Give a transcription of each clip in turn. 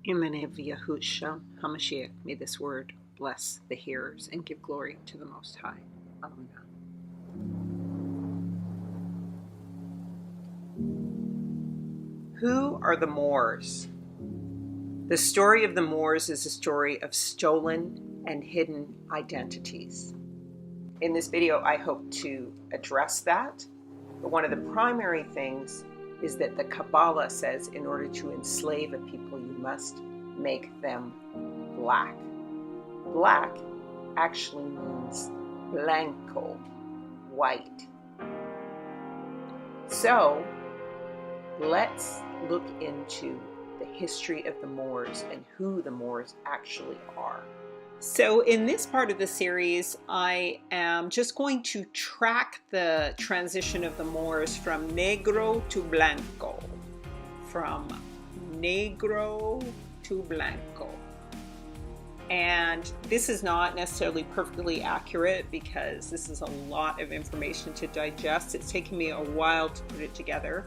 In the name of Yahushua HaMashiach, may this word bless the hearers and give glory to the Most High. Amen. Who are the Moors? The story of the Moors is a story of stolen and hidden identities. In this video, I hope to address that, but one of the primary things is that the Kabbalah says in order to enslave a people, you must make them black. Black actually means blanco, white. So let's look into the history of the Moors and who the Moors actually are. So in this part of the series, I am just going to track the transition of the Moors from Negro to Blanco. From Negro to Blanco. And this is not necessarily perfectly accurate because this is a lot of information to digest. It's taken me a while to put it together,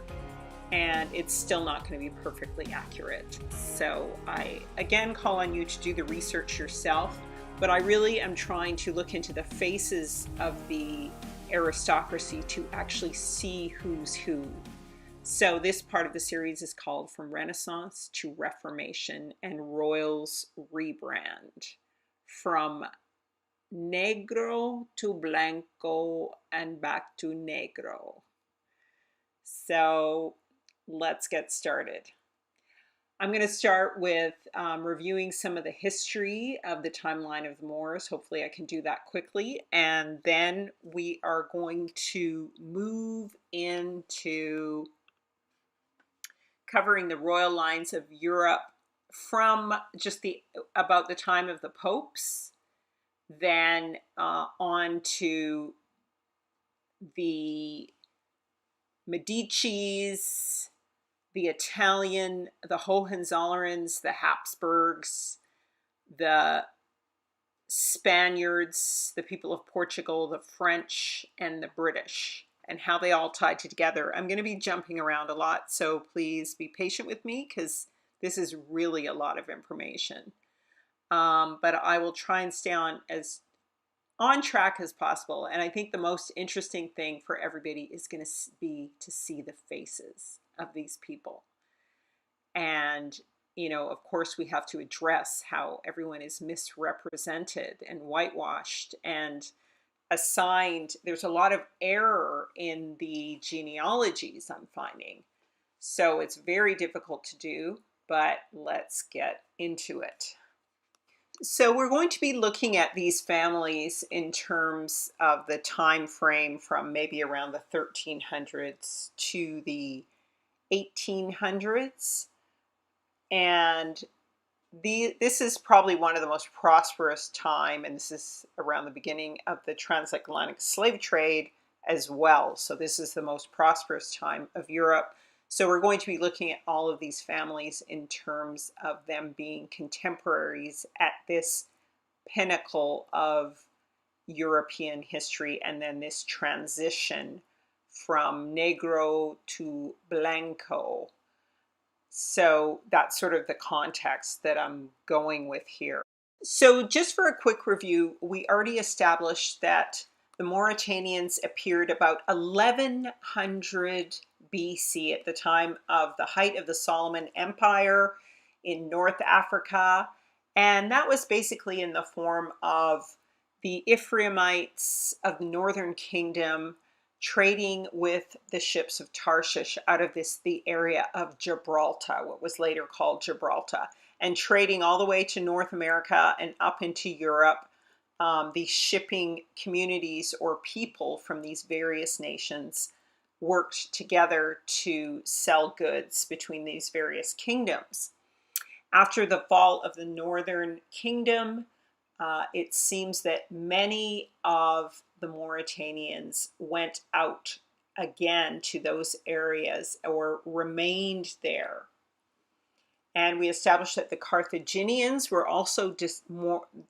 and it's still not going to be perfectly accurate. So I again call on you to do the research yourself, but I really am trying to look into the faces of the aristocracy to actually see who's who. So this part of the series is called From Renaissance to Reformation and Royals Rebrand. From Negro to Blanco and back to Negro. So let's get started. I'm going to start with reviewing some of the history of the timeline of the Moors. Hopefully I can do that quickly. And then we are going to move into covering the royal lines of Europe from just about the time of the popes, then on to the Medicis, the Hohenzollerns, the Habsburgs, the Spaniards, the people of Portugal, the French, and the British, and how they all tied together. I'm going to be jumping around a lot, so please be patient with me because this is really a lot of information. But I will try and stay as on track as possible. And I think the most interesting thing for everybody is going to be to see the faces of these people. And, you know, of course, we have to address how everyone is misrepresented and whitewashed and assigned. There's a lot of error in the genealogies I'm finding. So it's very difficult to do, but let's get into it. So we're going to be looking at these families in terms of the time frame from maybe around the 1300s to the 1800s. And this is probably one of the most prosperous time, and this is around the beginning of the transatlantic slave trade as well. So this is the most prosperous time of Europe. So we're going to be looking at all of these families in terms of them being contemporaries at this pinnacle of European history, and then this transition from Negro to Blanco. So that's sort of the context that I'm going with here. So just for a quick review, we already established that the Mauritanians appeared about 1100 BC at the time of the height of the Solomon Empire in North Africa. And that was basically in the form of the Ephraimites of the Northern Kingdom trading with the ships of Tarshish out of the area of Gibraltar, what was later called Gibraltar, and trading all the way to North America and up into Europe. These shipping communities or people from these various nations worked together to sell goods between these various kingdoms. After the fall of the Northern Kingdom, it seems that many of the Mauritanians went out again to those areas or remained there. And we established that the Carthaginians were also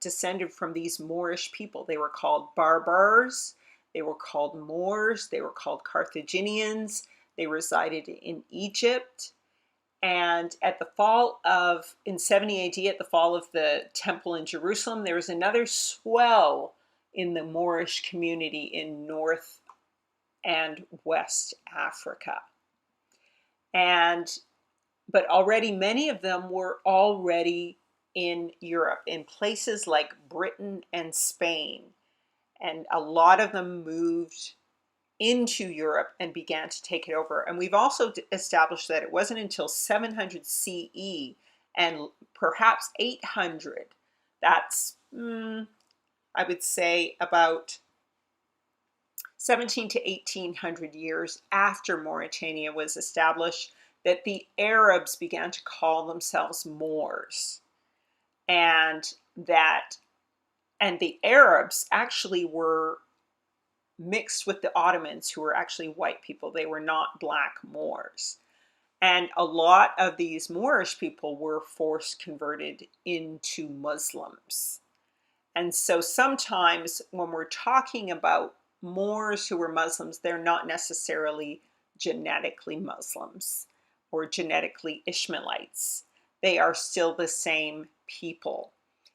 descended from these Moorish people. They were called Barbars, they were called Moors, they were called Carthaginians. They resided in Egypt. And in 70 AD, at the fall of the temple in Jerusalem, there was another swell in the Moorish community in North and West Africa. But already many of them were already in Europe, in places like Britain and Spain. And a lot of them moved into Europe and began to take it over. And we've also established that it wasn't until 700 CE and perhaps 800, that's, I would say, about 17 to 1800 years after Mauritania was established, that the Arabs began to call themselves Moors. And the Arabs actually were mixed with the Ottomans, who were actually white people. They were not black Moors. And a lot of these Moorish people were force converted into Muslims. And so sometimes when we're talking about Moors who were Muslims, they're not necessarily genetically Muslims or genetically Ishmaelites. They are still the same people.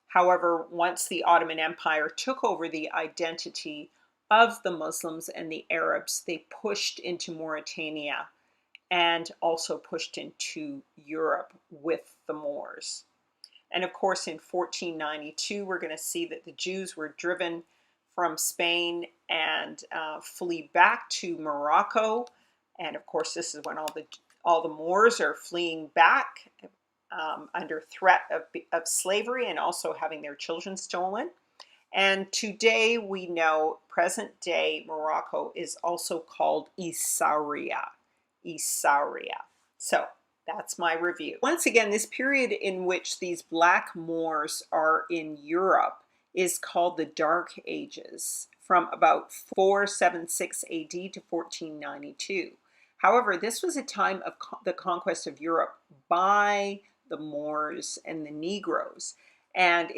However, once the Ottoman Empire took over the identity of the Muslims and the Arabs, they pushed into Mauritania and also pushed into Europe with the Moors. And of course, in 1492, we're going to see that the Jews were driven from Spain and flee back to Morocco. And of course, this is when all the Moors are fleeing back under threat of slavery and also having their children stolen. And today we know, present day Morocco is also called Essaouira. Essaouira. So that's my review. Once again, this period in which these black Moors are in Europe is called the Dark Ages, from about 476 AD to 1492. However, this was a time of the conquest of Europe by the Moors and the Negroes. And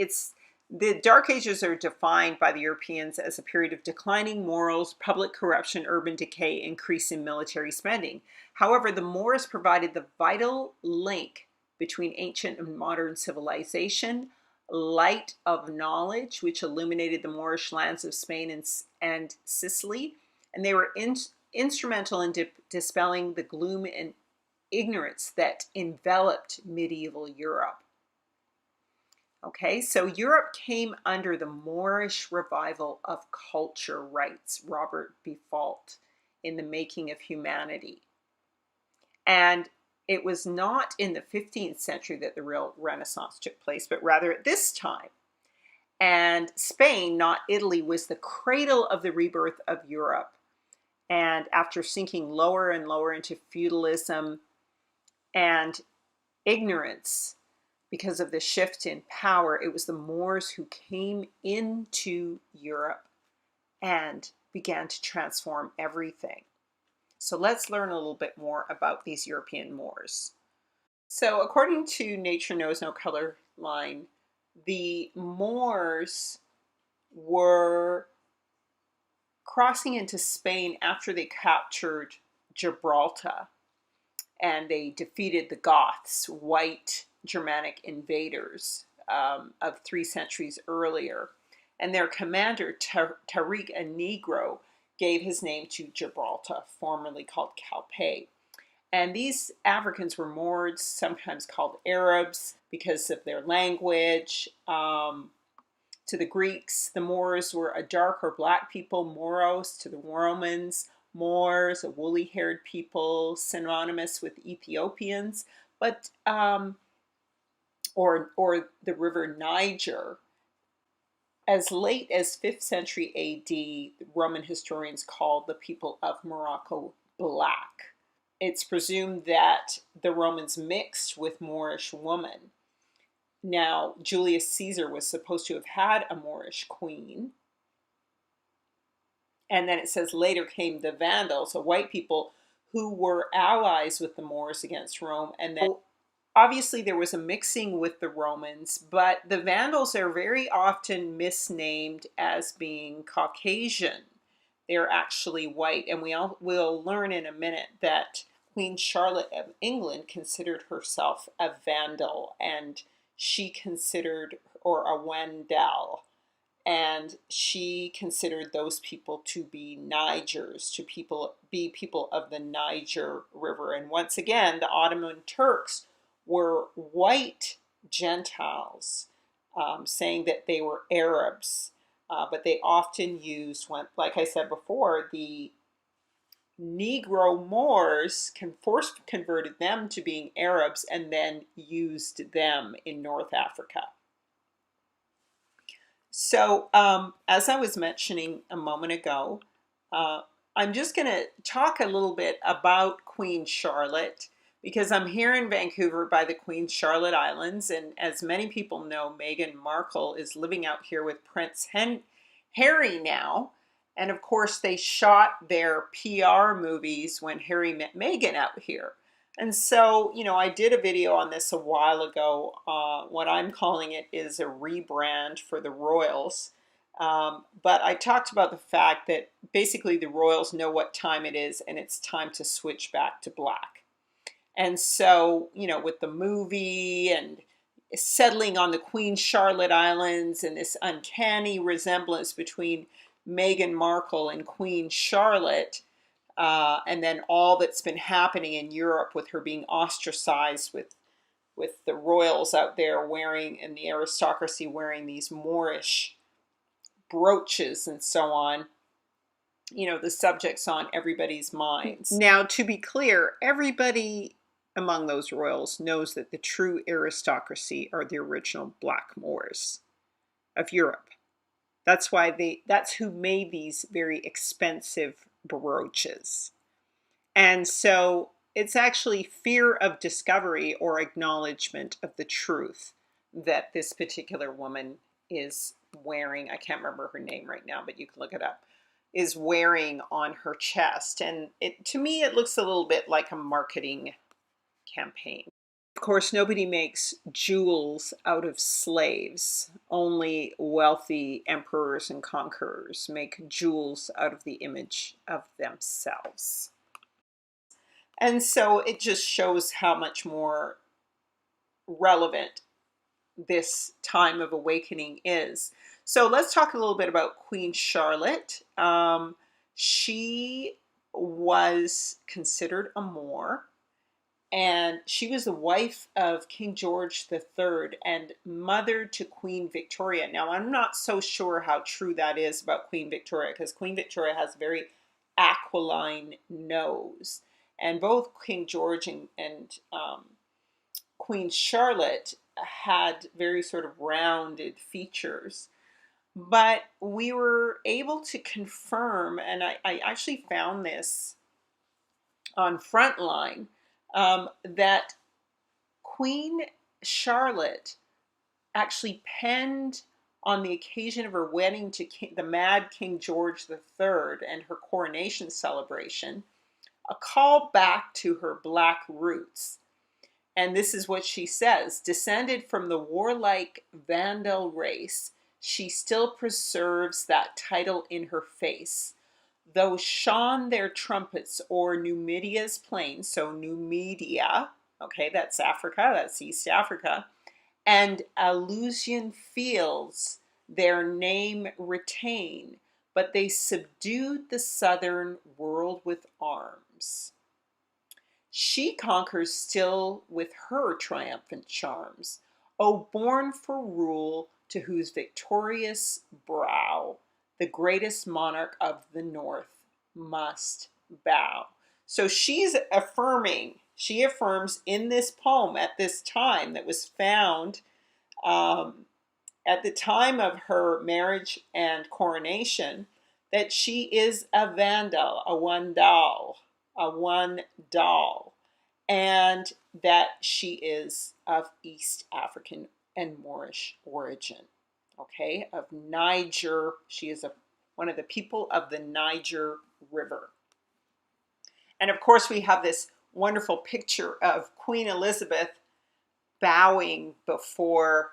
the Dark Ages are defined by the Europeans as a period of declining morals, public corruption, urban decay, increase in military spending. However, the Moors provided the vital link between ancient and modern civilization, light of knowledge, which illuminated the Moorish lands of Spain and Sicily, and they were instrumental in dispelling the gloom and ignorance that enveloped medieval Europe. Okay, so Europe came under the Moorish revival of culture, writes Robert Bifault in The Making of Humanity. And it was not in the 15th century that the real Renaissance took place, but rather at this time. And Spain, not Italy, was the cradle of the rebirth of Europe. And after sinking lower and lower into feudalism and ignorance, because of the shift in power, it was the Moors who came into Europe and began to transform everything. So let's learn a little bit more about these European Moors. So according to Nature Knows No Color Line, the Moors were crossing into Spain after they captured Gibraltar, and they defeated the Goths, white Germanic invaders of 3 centuries earlier. And their commander, Tariq a Negro, gave his name to Gibraltar, formerly called Calpe. And these Africans were Moors, sometimes called Arabs because of their language. To the Greeks, the Moors were a dark or black people. Moros to the Romans, Moors, a woolly-haired people, synonymous with Ethiopians, but or the river Niger. As late as 5th century AD, Roman historians called the people of Morocco black. It's presumed that the Romans mixed with Moorish women. Now, Julius Caesar was supposed to have had a Moorish queen. And then it says later came the Vandals, so white people who were allies with the Moors against Rome. And then obviously there was a mixing with the Romans, but the Vandals are very often misnamed as being Caucasian. They're actually white. And we'll learn in a minute that Queen Charlotte of England considered herself a Vandal, and she considered, or a Wendell, and she considered those people to be Nigers, to be people of the Niger River. And once again, the Ottoman Turks were white Gentiles, saying that they were Arabs, but they often used, like I said before, the Negro Moors converted them to being Arabs and then used them in North Africa. So, as I was mentioning a moment ago, I'm just going to talk a little bit about Queen Charlotte because I'm here in Vancouver by the Queen Charlotte Islands. And as many people know, Meghan Markle is living out here with Prince Harry now. And of course, they shot their PR movies when Harry met Meghan out here. And so, I did a video on this a while ago. What I'm calling it is a rebrand for the royals. But I talked about the fact that basically the royals know what time it is and it's time to switch back to black. And so, with the movie and settling on the Queen Charlotte Islands and this uncanny resemblance between Meghan Markle and Queen Charlotte, and then all that's been happening in Europe with her being ostracized with the royals out there wearing, and the aristocracy wearing these Moorish brooches and so on, the subject's on everybody's minds. Now, to be clear, everybody among those royals knows that the true aristocracy are the original Black Moors of Europe. That's who made these very expensive brooches. And so it's actually fear of discovery or acknowledgement of the truth that this particular woman is wearing. I can't remember her name right now, but you can look it up, is wearing on her chest. And to me, it looks a little bit like a marketing campaign. Of course, nobody makes jewels out of slaves. Only wealthy emperors and conquerors make jewels out of the image of themselves. And so it just shows how much more relevant this time of awakening is. So let's talk a little bit about Queen Charlotte. She was considered a Moor. And she was the wife of King George III and mother to Queen Victoria. Now, I'm not so sure how true that is about Queen Victoria, because Queen Victoria has a very aquiline nose. And both King George and Queen Charlotte had very sort of rounded features. But we were able to confirm, and I actually found this on Frontline, that Queen Charlotte actually penned on the occasion of her wedding to the mad King George III and her coronation celebration, a call back to her Black roots. And this is what she says: descended from the warlike Vandal race, she still preserves that title in her face. Though shone their trumpets o'er Numidia's plain, so Numidia, okay, that's Africa, that's East Africa, and Alusian fields their name retain, but they subdued the southern world with arms. She conquers still with her triumphant charms, O born for rule, to whose victorious brow the greatest monarch of the North must bow. So she affirms in this poem at this time that was found at the time of her marriage and coronation, that she is a Vandal, a Wendell, and that she is of East African and Moorish origin. Okay, of Niger. She is one of the people of the Niger River. And of course, we have this wonderful picture of Queen Elizabeth bowing before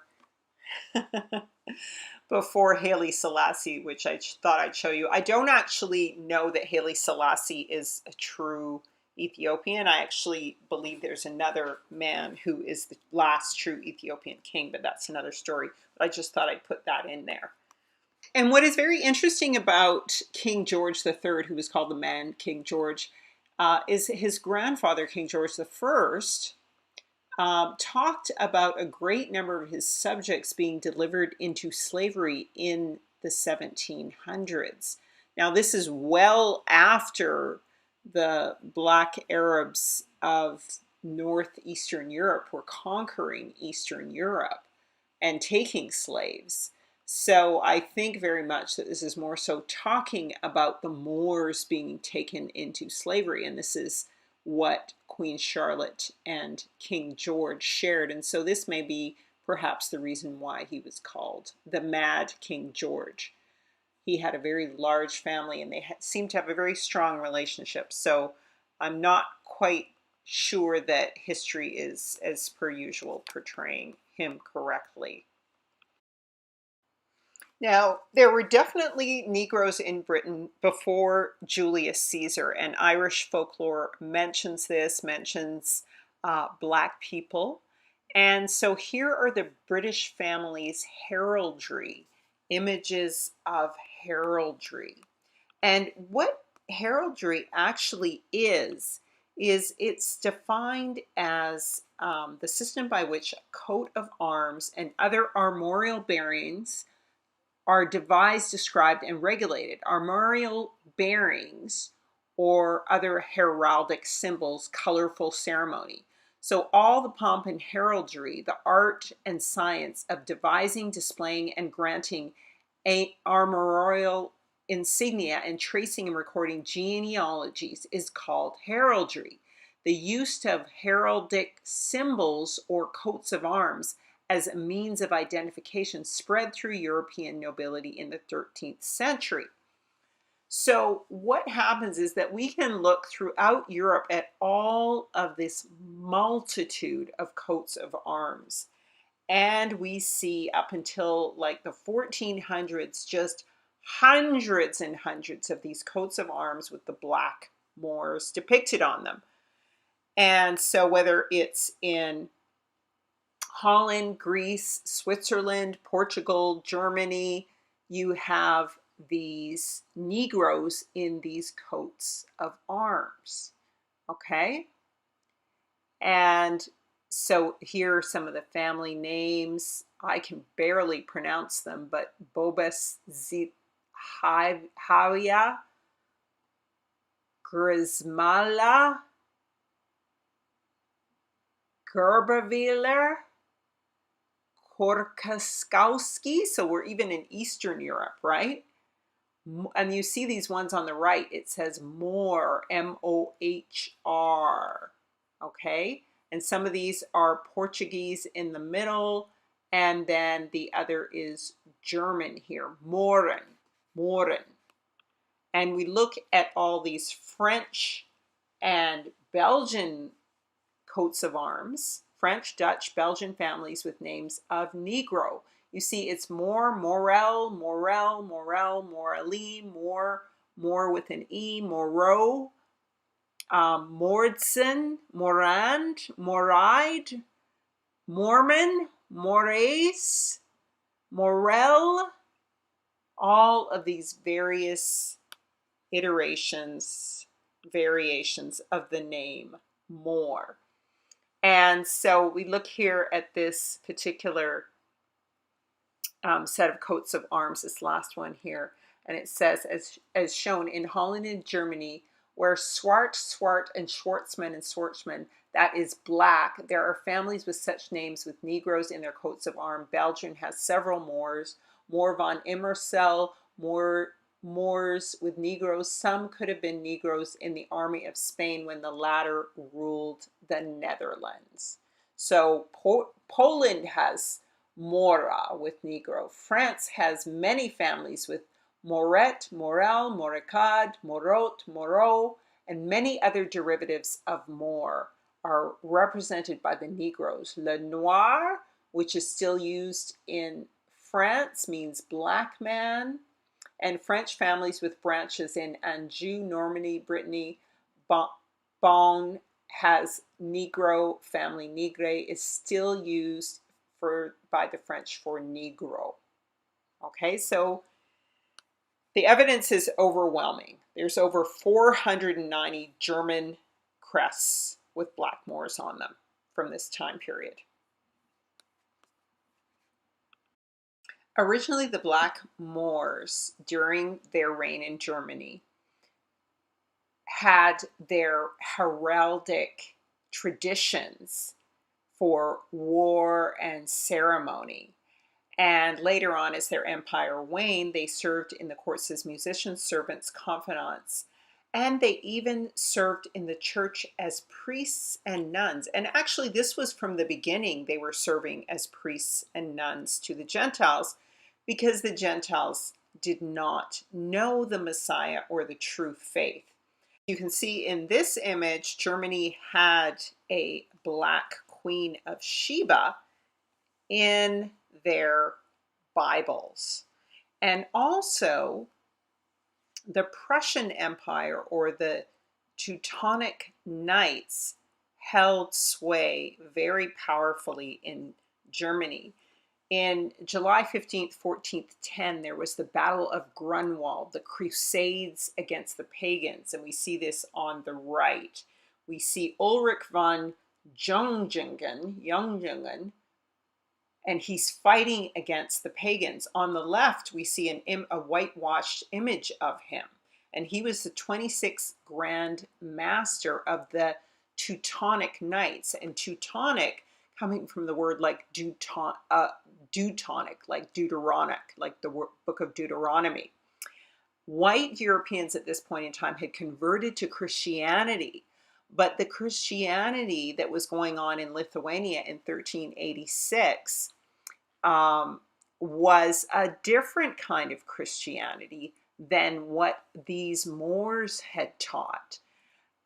Haile Selassie, which I thought I'd show you. I don't actually know that Haile Selassie is a true Ethiopian. I actually believe there's another man who is the last true Ethiopian king, but that's another story. But I just thought I'd put that in there. And what is very interesting about King George III, who was called the man King George, is his grandfather, King George I, talked about a great number of his subjects being delivered into slavery in the 1700s. Now, this is well after the Black Arabs of northeastern Europe were conquering Eastern Europe and taking slaves. So I think very much that this is more so talking about the Moors being taken into slavery, and this is what Queen Charlotte and King George shared. And so this may be perhaps the reason why he was called the Mad King George. He had a very large family, and they seemed to have a very strong relationship. So I'm not quite sure that history is, as per usual, portraying him correctly. Now, there were definitely Negroes in Britain before Julius Caesar, and Irish folklore mentions this, mentions Black people. And so here are the British family's heraldry, images of heraldry. And what heraldry actually is it's defined as the system by which a coat of arms and other armorial bearings are devised, described, and regulated. Armorial bearings or other heraldic symbols, colorful ceremony. So all the pomp and heraldry, the art and science of devising, displaying, and granting armorial insignia and tracing and recording genealogies is called heraldry. The use of heraldic symbols or coats of arms as a means of identification spread through European nobility in the 13th century. So what happens is that we can look throughout Europe at all of this multitude of coats of arms. And we see up until like the 1400s, just hundreds and hundreds of these coats of arms with the black Moors depicted on them. And so whether it's in Holland, Greece, Switzerland, Portugal, Germany, you have these Negroes in these coats of arms, okay? And so here are some of the family names. I can barely pronounce them, but Bobes Havia, Grismala, Gerberwiller, Korkaskowski, so we're even in Eastern Europe, right? And you see these ones on the right, it says Mohr, M-O-H-R, okay? And some of these are Portuguese in the middle, and then the other is German here, Mohren, Mohren. And we look at all these French and Belgian coats of arms, French, Dutch, Belgian families with names of Negro. You see it's Mohr, Morel, Morel, Morel, Morelli, More with an E, Moreau, Mordson, Morand, Moride, Mormon, Moraes, Morel, all of these various iterations, variations of the name Mohr. And so we look here at this particular set of coats of arms, this last one here, and it says, as shown in Holland and Germany, where Swart, Swart, and Schwartzman, that is black, there are families with such names with Negroes in their coats of arms. Belgium has several Moors, Moor van Immersel, Moors with Negroes. Some could have been Negroes in the army of Spain when the latter ruled the Netherlands. So Poland has Mora with Negro. France has many families with Moret, Morel, Morecad, Morot, Moreau, and many other derivatives of Moor are represented by the Negroes. Le Noir, which is still used in France, means black man, and French families with branches in Anjou, Normandy, Brittany, Bon has Negro, family Nigre is still used by the French for Negro. Okay, so the evidence is overwhelming. There's over 490 German crests with black Moors on them from this time period. Originally, the black Moors during their reign in Germany had their heraldic traditions for war and ceremony. And later on, as their empire waned, they served in the courts as musicians, servants, confidants, and they even served in the church as priests and nuns. And actually, this was from the beginning. They were serving as priests and nuns to the Gentiles because the Gentiles did not know the Messiah or the true faith. You can see in this image, Germany had a black Queen of Sheba in their Bibles. And also, the Prussian Empire or the Teutonic Knights held sway very powerfully in Germany. In July 15th, 1410, there was the Battle of Grunwald, the Crusades against the pagans, and we see this on the right. We see Ulrich von Jungingen, and he's fighting against the pagans. On the left, we see a whitewashed image of him, and he was the 26th Grand Master of the Teutonic Knights, and Teutonic coming from the word like Teutonic, like Deuteronic, like the book of Deuteronomy. White Europeans at this point in time had converted to Christianity, but the Christianity that was going on in Lithuania in 1386 was a different kind of Christianity than what these Moors had taught.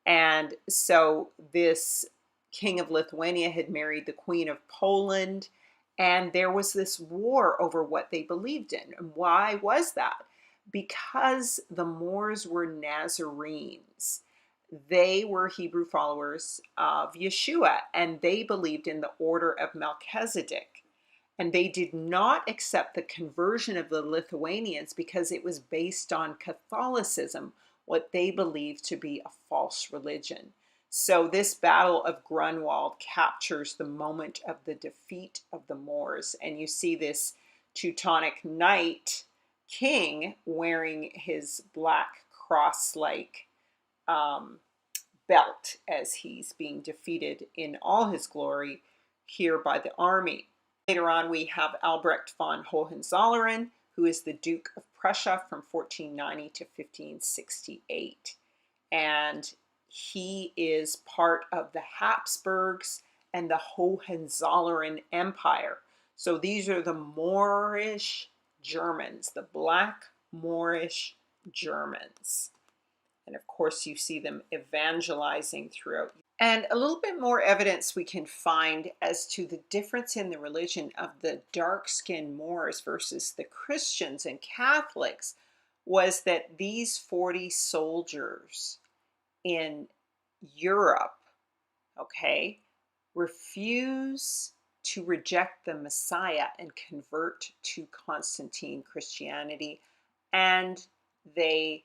And so this king of Lithuania had married the queen of Poland, and there was this war over what they believed in. And why was that? Because the Moors were Nazarenes. They were Hebrew followers of Yeshua, and they believed in the order of Melchizedek. And they did not accept the conversion of the Lithuanians because it was based on Catholicism, what they believed to be a false religion. So this Battle of Grunwald captures the moment of the defeat of the Moors. And you see this Teutonic Knight king wearing his black cross-like belt as he's being defeated in all his glory here by the army. Later on, we have Albrecht von Hohenzollern, who is the Duke of Prussia from 1490 to 1568. And he is part of the Habsburgs and the Hohenzollern Empire. So these are the Moorish Germans, the black Moorish Germans. And of course, you see them evangelizing throughout. And a little bit more evidence we can find as to the difference in the religion of the dark-skinned Moors versus the Christians and Catholics was that these 40 soldiers in Europe, okay, refuse to reject the Messiah and convert to Constantine Christianity, and they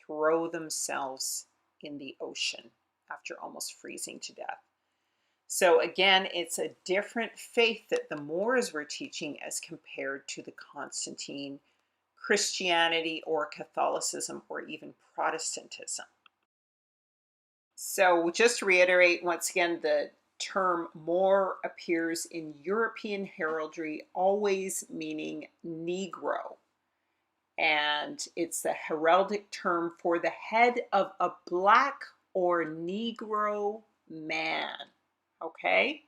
throw themselves in the ocean after almost freezing to death. So again, it's a different faith that the Moors were teaching as compared to the Constantine Christianity or Catholicism or even Protestantism. So just to reiterate, once again, the term Moor appears in European heraldry always meaning Negro. And it's the heraldic term for the head of a black or Negro man, okay?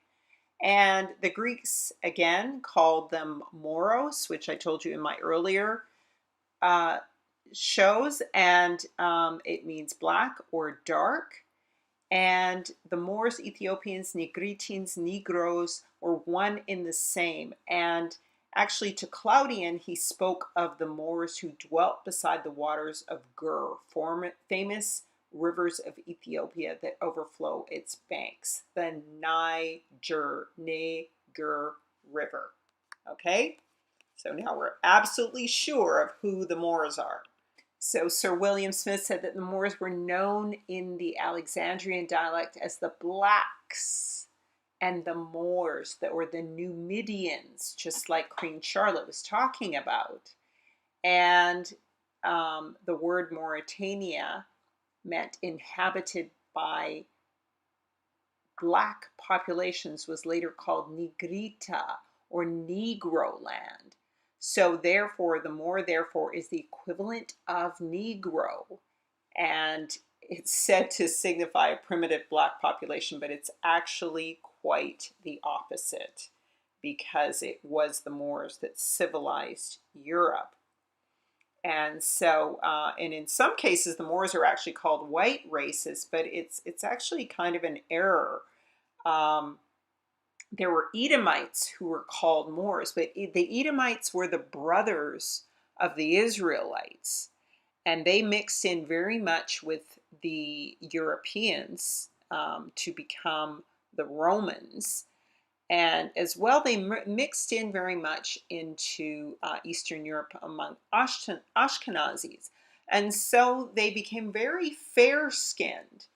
And the Greeks, again, called them Moros, which I told you in my earlier shows, and it means black or dark. And the Moors, Ethiopians, Negritines, Negroes were one in the same. And actually, to Claudian, he spoke of the Moors who dwelt beside the waters of Gur, famous rivers of Ethiopia that overflow its banks. The Niger River. Okay? So now we're absolutely sure of who the Moors are. So Sir William Smith said that the Moors were known in the Alexandrian dialect as the Blacks, and the Moors, that were the Numidians, just like Queen Charlotte was talking about. And the word Mauritania meant inhabited by black populations, was later called Negrita or Negro land. So therefore, the Moor therefore is the equivalent of Negro, and it's said to signify a primitive black population, but it's actually quite the opposite, because it was the Moors that civilized Europe. And so, and in some cases, the Moors are actually called white racists, but it's actually kind of an error. There were Edomites who were called Moors, but the Edomites were the brothers of the Israelites, and they mixed in very much with the Europeans to become the Romans. And as well, they mixed in very much into Eastern Europe among Ashkenazis. And so they became very fair-skinned.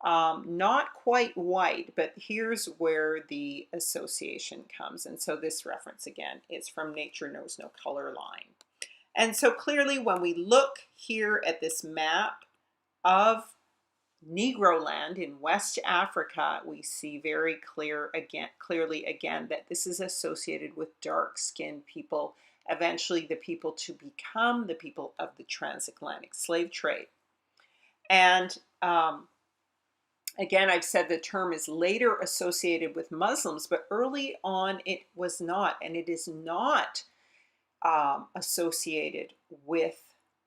Not quite white, but here's where the association comes. And so this reference, again, is from Nature Knows No Color Line. And so clearly when we look here at this map of Negro land in West Africa, we see very clearly again that this is associated with dark-skinned people, eventually the people to become the people of the transatlantic slave trade. And again, I've said the term is later associated with Muslims, but early on it was not, and it is not associated with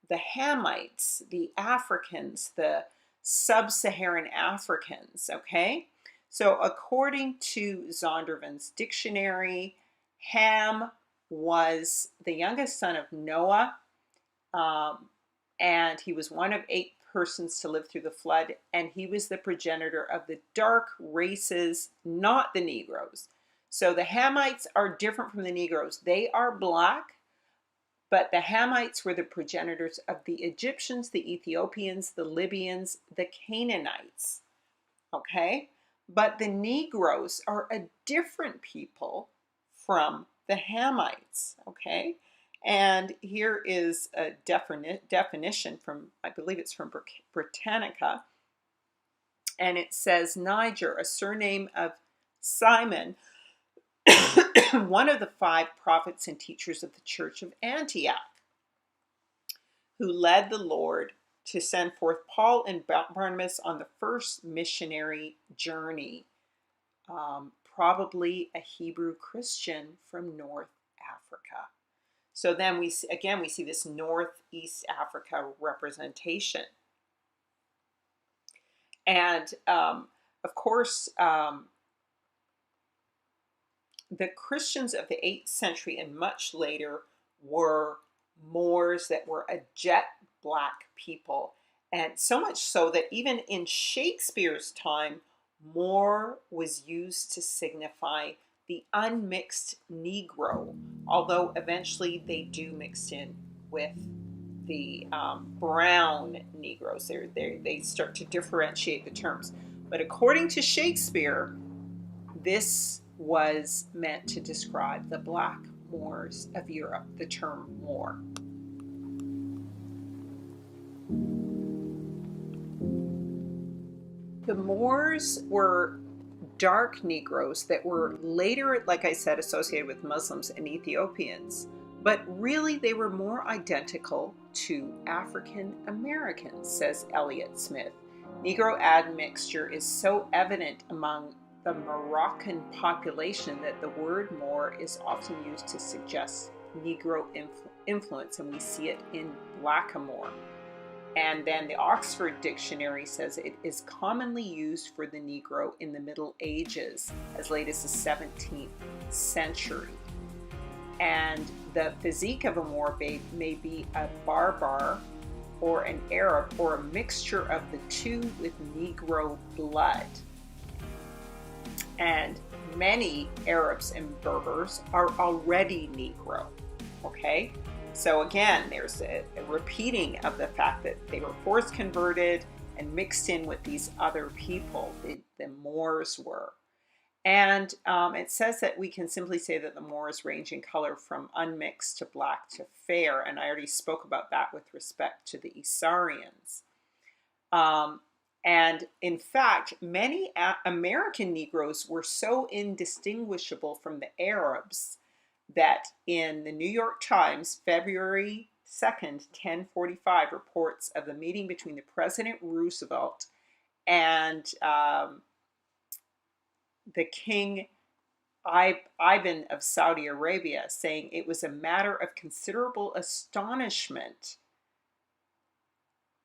the Hamites, the Africans, the sub-Saharan Africans, okay? So according to Zondervan's dictionary, Ham was the youngest son of Noah, and he was one of 8 persons to live through the flood, and he was the progenitor of the dark races, not the Negroes. So the Hamites are different from the Negroes. They are black, but the Hamites were the progenitors of the Egyptians, the Ethiopians, the Libyans, the Canaanites, okay? But the Negroes are a different people from the Hamites, okay? And here is a definition from, I believe it's from Britannica, and it says, Niger, a surname of Simon, one of the 5 prophets and teachers of the Church of Antioch, who led the Lord to send forth Paul and Barnabas on the first missionary journey, probably a Hebrew Christian from North Africa. So then we see this Northeast Africa representation. And of course, the Christians of the 8th century and much later were Moors that were a jet black people. And so much so that even in Shakespeare's time, Moor was used to signify the unmixed Negro, although eventually they do mix in with the brown Negroes. They start to differentiate the terms. But according to Shakespeare, this was meant to describe the black Moors of Europe, the term Moor. The Moors were dark Negroes that were later, like I said, associated with Muslims and Ethiopians, but really they were more identical to African Americans, says Elliott Smith. Negro admixture is so evident among the Moroccan population that the word Moor is often used to suggest Negro influence, and we see it in blackamoor. And then the Oxford Dictionary says it is commonly used for the Negro in the Middle Ages, as late as the 17th century. And the physique of a Moor may be a barbar, or an Arab or a mixture of the two with Negro blood. And many Arabs and Berbers are already Negro, okay? So again, there's a repeating of the fact that they were force converted and mixed in with these other people, the Moors were. And it says that we can simply say that the Moors range in color from unmixed to black to fair, and I already spoke about that with respect to the Isaurians. And in fact, many American Negroes were so indistinguishable from the Arabs that in the New York Times, February 2nd, 1045, reports of the meeting between the President Roosevelt and the King Ivan of Saudi Arabia, saying it was a matter of considerable astonishment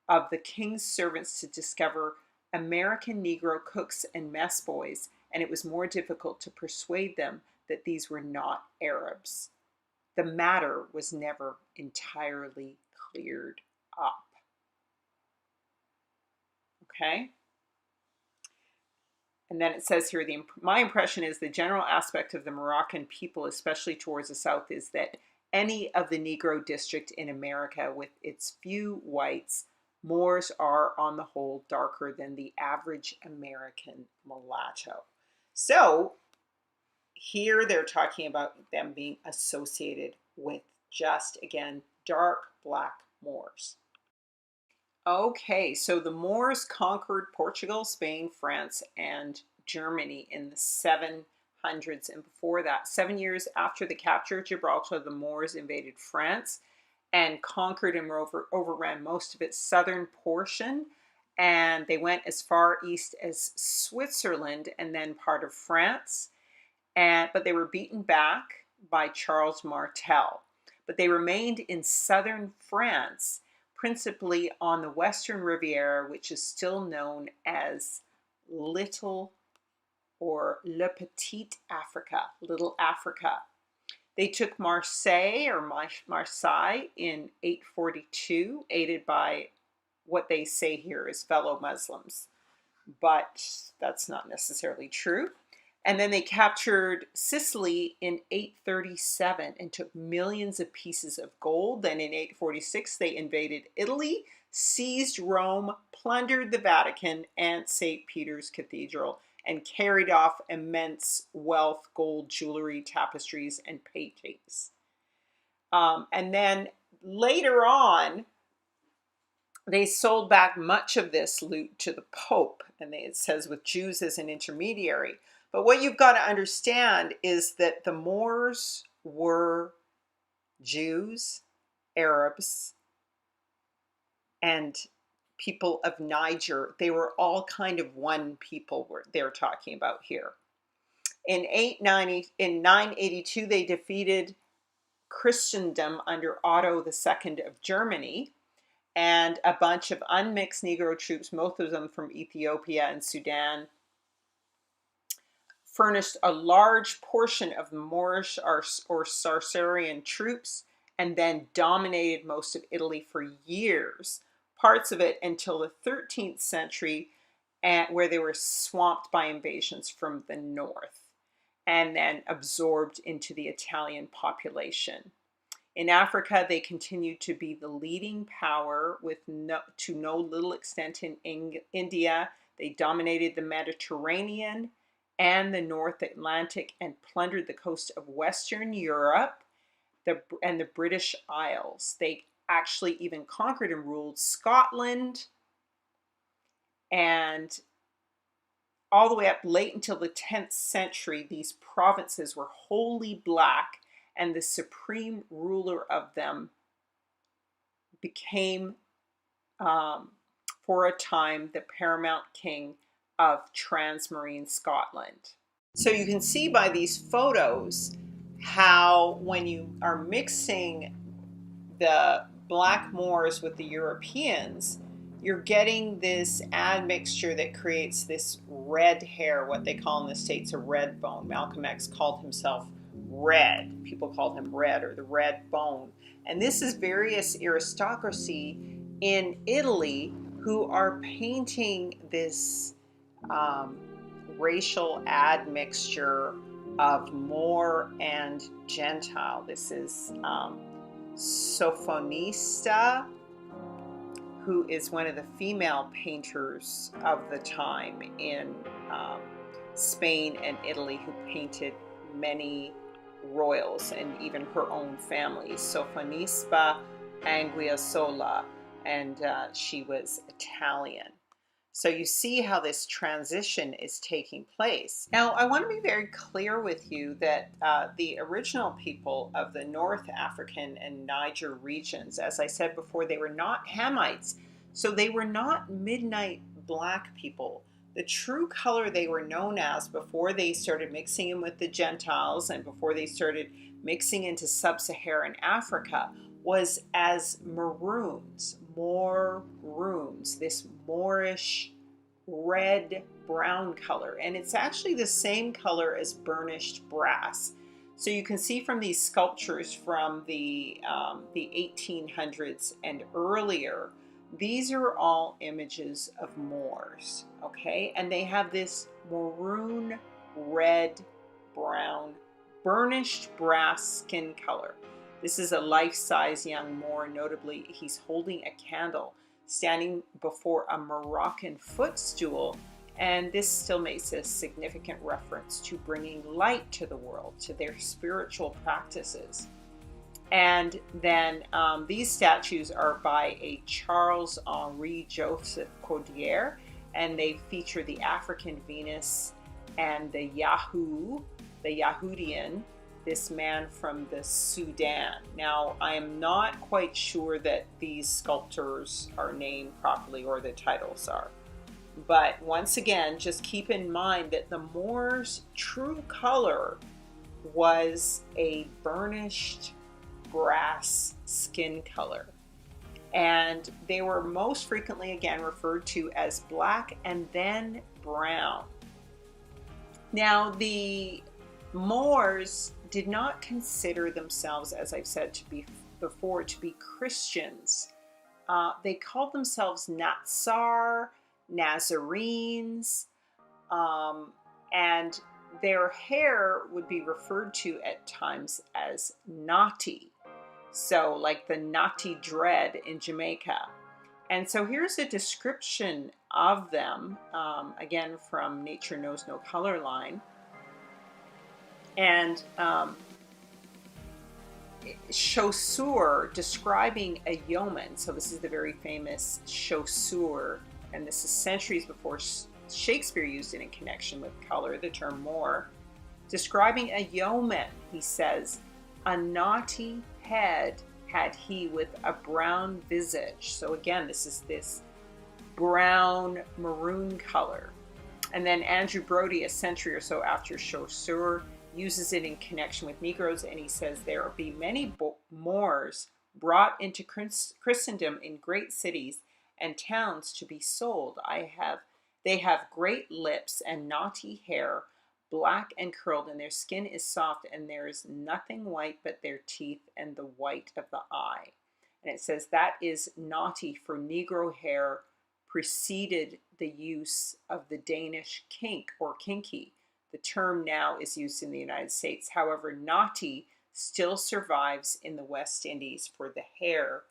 of the king's servants to discover American Negro cooks and mess boys, and it was more difficult to persuade them that these were not Arabs. The matter was never entirely cleared up. Okay? And then it says here, my impression is the general aspect of the Moroccan people, especially towards the south, is that any of the Negro district in America, with its few whites, Moors are on the whole darker than the average American mulatto. So here they're talking about them being associated with just, again, dark black Moors. Okay, so the Moors conquered Portugal, Spain, France, and Germany in the 700s. And before that, 7 years after the capture of Gibraltar, the Moors invaded France and conquered and overran most of its southern portion. And they went as far east as Switzerland and then part of France. But they were beaten back by Charles Martel. But they remained in southern France, principally on the Western Riviera, which is still known as Little or Le Petit Africa, Little Africa. They took Marseille in 842, aided by what they say here is fellow Muslims, but that's not necessarily true. And then they captured Sicily in 837 and took millions of pieces of gold. Then in 846, they invaded Italy, seized Rome, plundered the Vatican and St. Peter's Cathedral, and carried off immense wealth, gold, jewelry, tapestries, and paintings. And then later on, they sold back much of this loot to the Pope, and it says with Jews as an intermediary. But what you've got to understand is that the Moors were Jews, Arabs, and people of Niger. They were all kind of one people they're talking about here. In 982, they defeated Christendom under Otto II of Germany, and a bunch of unmixed Negro troops, most of them from Ethiopia and Sudan, furnished a large portion of the Moorish or Saracen troops and then dominated most of Italy for years, parts of it until the 13th century, where they were swamped by invasions from the north and then absorbed into the Italian population. In Africa, they continued to be the leading power to no little extent in India. They dominated the Mediterranean and the North Atlantic and plundered the coast of Western Europe and the British Isles. They actually even conquered and ruled Scotland, and all the way up late until the 10th century, these provinces were wholly black, and the supreme ruler of them became, for a time, the paramount king of Transmarine Scotland. So you can see by these photos how when you are mixing the black Moors with the Europeans, you're getting this admixture that creates this red hair, what they call in the States a red bone. Malcolm X called himself red. People called him red, or the red bone. And this is various aristocracy in Italy who are painting this um, racial admixture of Moor and Gentile. This is Sofonista, who is one of the female painters of the time in um, Spain and Italy, who painted many royals and even her own family. Sofonisba Anguissola, and she was Italian. So you see how this transition is taking place. Now, I want to be very clear with you that the original people of the North African and Niger regions, as I said before, they were not Hamites. So they were not midnight black people. The true color they were known as before they started mixing in with the Gentiles and before they started mixing into sub-Saharan Africa was as maroons, Mooroons, this Moorish red brown color. And it's actually the same color as burnished brass. So you can see from these sculptures from the 1800s and earlier, these are all images of Moors, okay? And they have this maroon, red, brown, burnished brass skin color. This is a life-size young Moor. Notably, he's holding a candle, standing before a Moroccan footstool, and this still makes a significant reference to bringing light to the world, to their spiritual practices. And then these statues are by a Charles-Henri Joseph Cordier, and they feature the African Venus and the Yahudian, this man from the Sudan. Now, I am not quite sure that these sculptors are named properly or the titles are. But once again, just keep in mind that the Moors' true color was a burnished brass skin color. And they were most frequently, again, referred to as black and then brown. Now, the Moors did not consider themselves, as I've said to be Christians. They called themselves Natsar, Nazarenes, and their hair would be referred to at times as Nati. So like the Nati dread in Jamaica. And so here's a description of them, again from Nature Knows No Color line. And Chaucer describing a yeoman, so this is the very famous Chaucer, and this is centuries before Shakespeare used it in connection with color, the term Moor. Describing a yeoman, he says, a knotty head had he with a brown visage. So again, this is this brown maroon color. And then Andrew Brody, a century or so after Chaucer, uses it in connection with Negroes, and he says there will be many Moors brought into Christendom in great cities and towns to be sold. They have great lips and knotty hair, black and curled, and their skin is soft, and there is nothing white but their teeth and the white of the eye. And it says that is knotty, for Negro hair preceded the use of the Danish kink or kinky. The term now is used in the United States. However, knotty still survives in the West Indies for the hair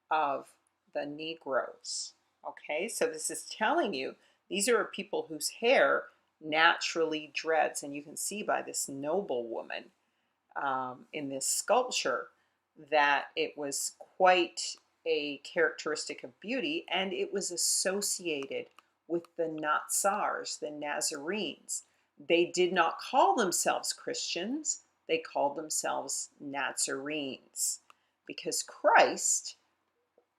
of the Negroes. Okay, so this is telling you these are people whose hair naturally dreads, and you can see by this noble woman in this sculpture that it was quite a characteristic of beauty, and it was associated with the Natsars, the Nazarenes. They did not call themselves Christians, they called themselves Nazarenes, because Christ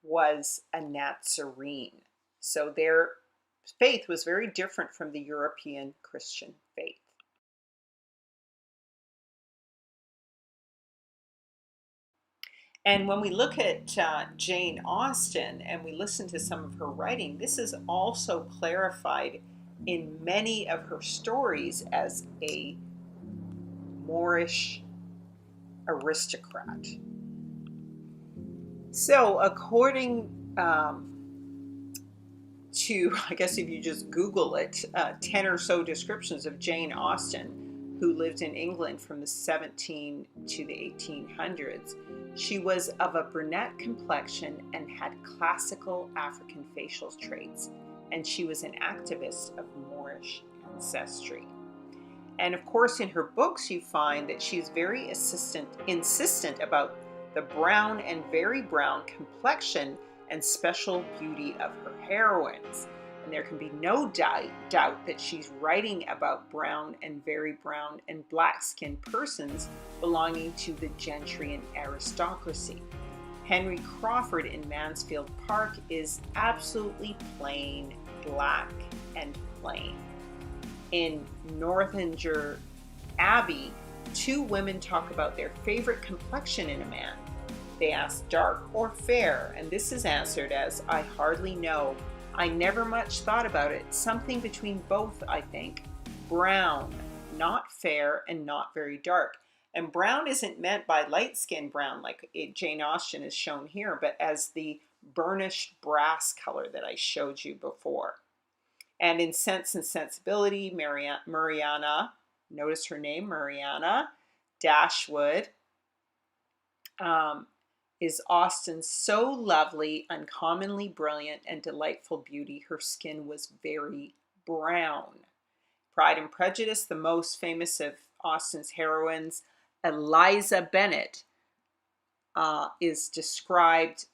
was a Nazarene. So their faith was very different from the European Christian faith. And when we look at Jane Austen and we listen to some of her writing, this is also clarified in many of her stories as a Moorish aristocrat. So according I guess if you just Google it, 10 or so descriptions of Jane Austen, who lived in England from the 17 to the 1800s. She was of a brunette complexion and had classical African facial traits, and she was an activist of Moorish ancestry. And of course, in her books, you find that she's very insistent about the brown and very brown complexion and special beauty of her heroines. And there can be no doubt that she's writing about brown and very brown and black-skinned persons belonging to the gentry and aristocracy. Henry Crawford in Mansfield Park is absolutely plain black and plain. In Northanger Abbey, two women talk about their favorite complexion in a man. They ask dark or fair, and this is answered as, I hardly know. I never much thought about it. Something between both, I think. Brown, not fair and not very dark. And brown isn't meant by light skin brown like Jane Austen is shown here, but as the burnished brass color that I showed you before. And in Sense and Sensibility, Mariana, notice her name, Mariana Dashwood, is Austen so lovely, uncommonly brilliant, and delightful beauty. Her skin was very brown. Pride and Prejudice, the most famous of Austen's heroines, Eliza Bennet, is described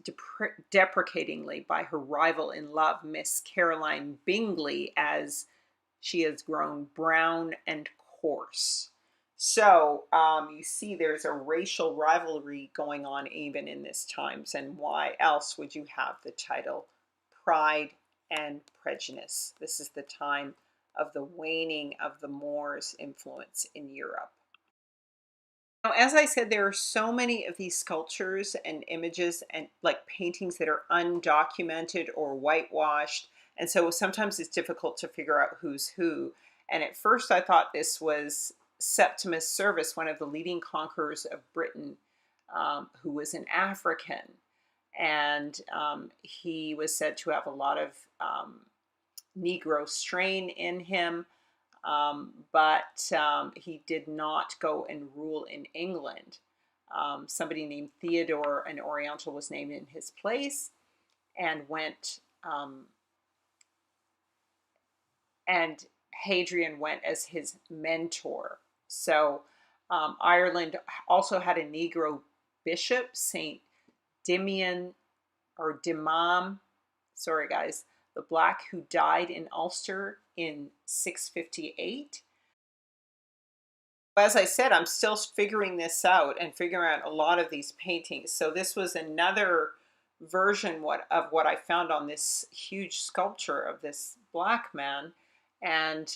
deprecatingly by her rival in love, Miss Caroline Bingley, as she has grown brown and coarse. So you see there's a racial rivalry going on even in this times, and why else would you have the title Pride and Prejudice? This is the time of the waning of the Moors' influence in Europe. Now, as I said, there are so many of these sculptures and images and like paintings that are undocumented or whitewashed. And so sometimes it's difficult to figure out who's who. And at first I thought this was Septimus Servus, one of the leading conquerors of Britain, who was an African. And he was said to have a lot of Negro strain in him. But he did not go and rule in England. Somebody named Theodore, an Oriental, was named in his place and went, and Hadrian went as his mentor. So Ireland also had a Negro bishop, Saint Dimian or Dimam, sorry guys, the Black, who died in Ulster in 658. As I said, I'm still figuring this out and figuring out a lot of these paintings. So this was another version of what I found on this huge sculpture of this black man. And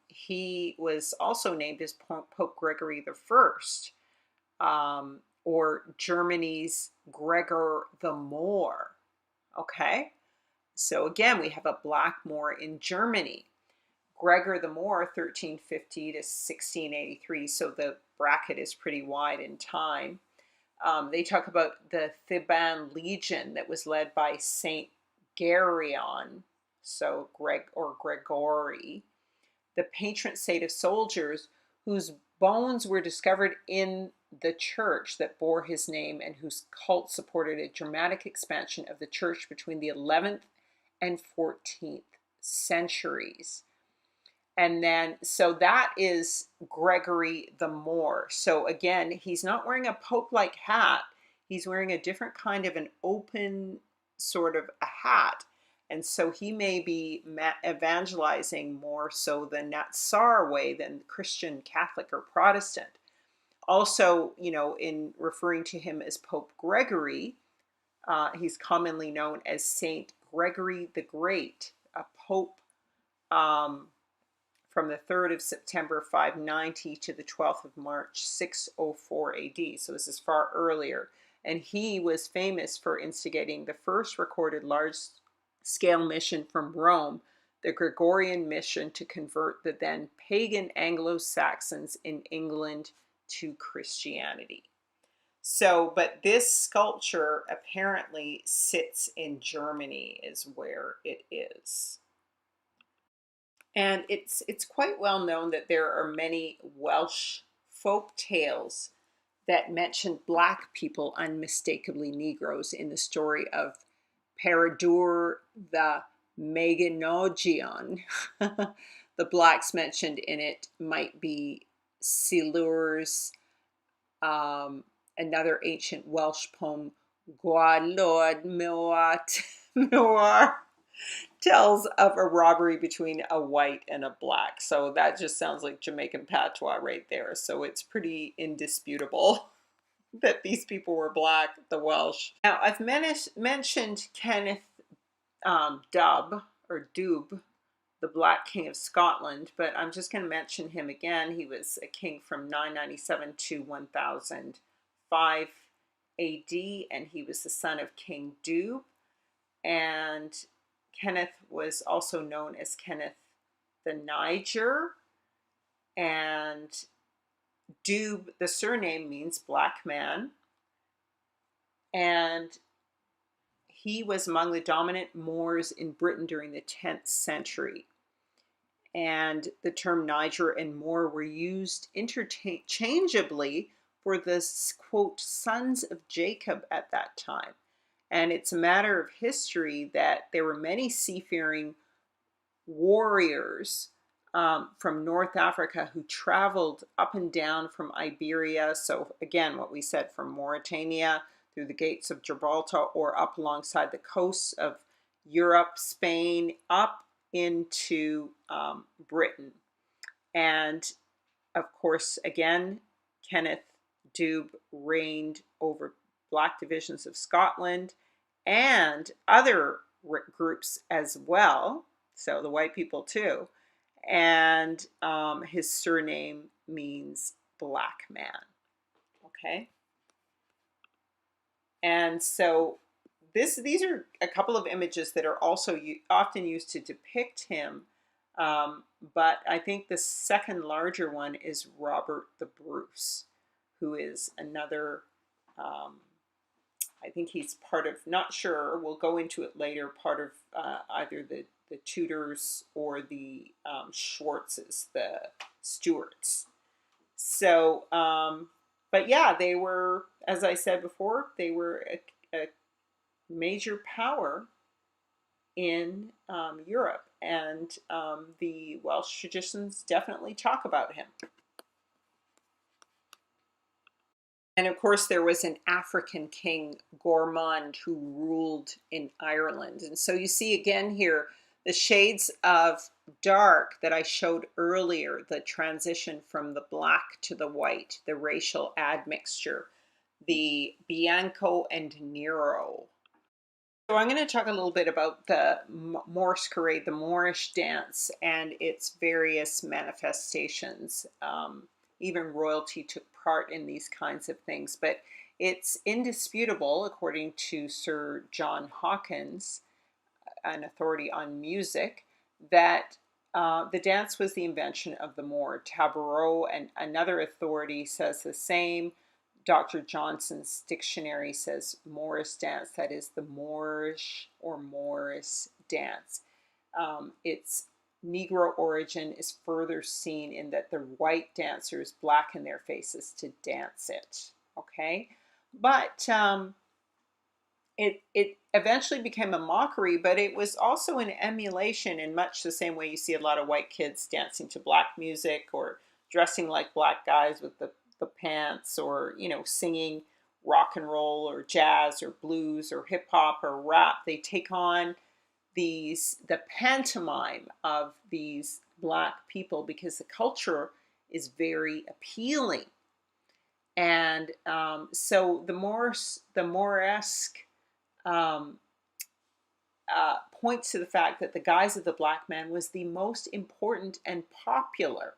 he was also named as Pope Gregory I, or Germany's Gregor the Moor. Okay, so again, we have a black Moor in Germany. Gregor the Moor, 1350 to 1683, so the bracket is pretty wide in time. They talk about the Theban Legion that was led by Saint Gereon, so Gregory, the patron saint of soldiers whose bones were discovered in the church that bore his name and whose cult supported a dramatic expansion of the church between the 11th and 14th centuries. And then, so that is Gregory the Moor. So again, he's not wearing a pope-like hat. He's wearing a different kind of an open sort of a hat. And so he may be evangelizing more so than that Tsar way than Christian, Catholic, or Protestant. Also, you know, in referring to him as Pope Gregory, he's commonly known as Saint Gregory the Great, a pope from the 3rd of September 590 to the 12th of March 604 AD. So this is far earlier. And he was famous for instigating the first recorded large-scale mission from Rome, the Gregorian mission to convert the then pagan Anglo-Saxons in England to Christianity. So, but this sculpture apparently sits in Germany, is where it is. And it's quite well known that there are many Welsh folk tales that mention black people, unmistakably Negroes, in the story of Peredur the Mabinogion. The blacks mentioned in it might be Silurs, um, another ancient Welsh poem, Gwaelod Mawr, tells of a robbery between a white and a black. So that just sounds like Jamaican patois right there. So it's pretty indisputable that these people were black, the Welsh. Now, I've mentioned Kenneth Dubh, or Dubh, the Black King of Scotland, but I'm just going to mention him again. He was a king from 997 to 1005 AD, and he was the son of King Dubh. And Kenneth was also known as Kenneth the Niger, and Dubh, the surname, means black man, and he was among the dominant Moors in Britain during the 10th century. And the term Niger and Moor were used interchangeably for the, quote, sons of Jacob at that time. And it's a matter of history that there were many seafaring warriors from North Africa who traveled up and down from Iberia. So again, what we said, from Mauritania through the gates of Gibraltar, or up alongside the coasts of Europe, Spain, up into Britain. And of course, again, Kenneth Dubh reigned over black divisions of Scotland and other groups as well, so the white people too. And his surname means black man. Okay. And so these are a couple of images that are also often used to depict him. But I think the second larger one is Robert the Bruce, who is another, I think he's part of, not sure, we'll go into it later, part of either the Tudors or the Schwartzes, the Stuarts. So, but yeah, they were, as I said before, they were a major power in Europe, and the Welsh traditions definitely talk about him. And of course, there was an African king, Gormond, who ruled in Ireland. And so you see again here the shades of dark that I showed earlier, the transition from the black to the white, the racial admixture, the Bianco and Nero. So I'm going to talk a little bit about the Morskarade, the Moorish dance, and its various manifestations. Even royalty took part in these kinds of things, but it's indisputable, according to Sir John Hawkins, an authority on music, that the dance was the invention of the Moor. Tabarot, and another authority, says the same. Dr. Johnson's dictionary says Moorish dance, that is the Moorish or Morris dance. Its Negro origin is further seen in that the white dancers blacken their faces to dance it. Okay, but it eventually became a mockery, but it was also an emulation in much the same way you see a lot of white kids dancing to black music, or dressing like black guys with the pants, or, you know, singing rock and roll or jazz or blues or hip hop or rap. They take on the pantomime of these black people because the culture is very appealing. And so the Mooresque um, points to the fact that the guise of the black man was the most important and popular,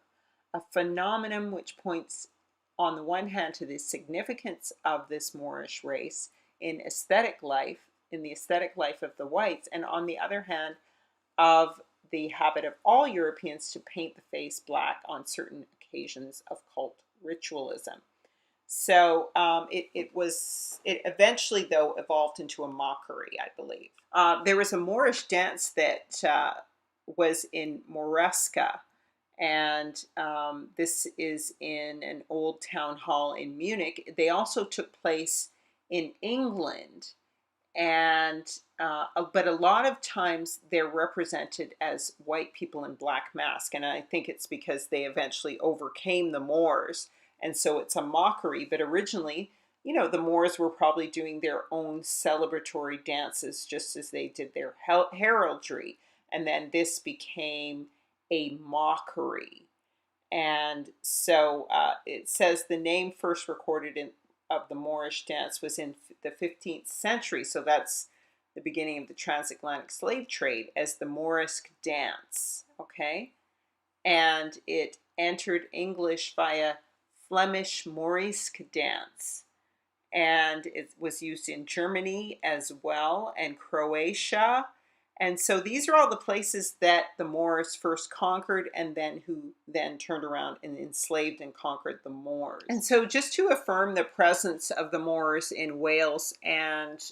a phenomenon which points on the one hand to the significance of this Moorish race in aesthetic life, in the aesthetic life of the whites, and on the other hand of the habit of all Europeans to paint the face black on certain occasions of cult ritualism. So it eventually, though, evolved into a mockery, I believe. There was a Moorish dance that was in Moresca, and this is in an old town hall in Munich. They also took place in England, and but a lot of times they're represented as white people in black mask, and I think it's because they eventually overcame the Moors, and so it's a mockery. But originally, the Moors were probably doing their own celebratory dances, just as they did their heraldry, and then this became a mockery. And so it says the name first recorded of the Moorish dance was in the 15th century. So that's the beginning of the transatlantic slave trade as the Moorisk dance. Okay. And it entered English via Flemish Moorisk dance. And it was used in Germany as well and Croatia. And so these are all the places that the Moors first conquered and then who then turned around and enslaved and conquered the Moors. And so just to affirm the presence of the Moors in Wales and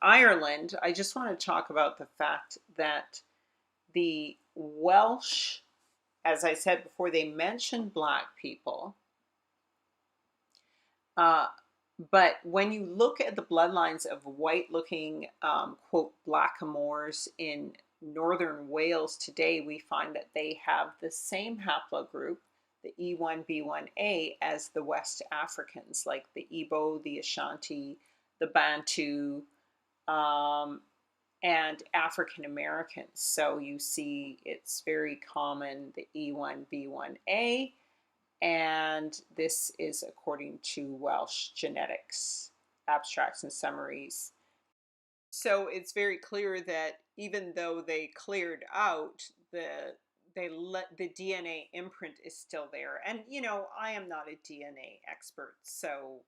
Ireland, I just want to talk about the fact that the Welsh, as I said before, they mentioned black people. But when you look at the bloodlines of white-looking, quote, blackamoors in northern Wales today, we find that they have the same haplogroup, the E1B1A, as the West Africans, like the Igbo, the Ashanti, the Bantu, and African Americans. So you see it's very common, the E1B1A, and this is according to Welsh Genetics, Abstracts and Summaries. So it's very clear that even though they cleared out the DNA imprint is still there. And I am not a DNA expert, so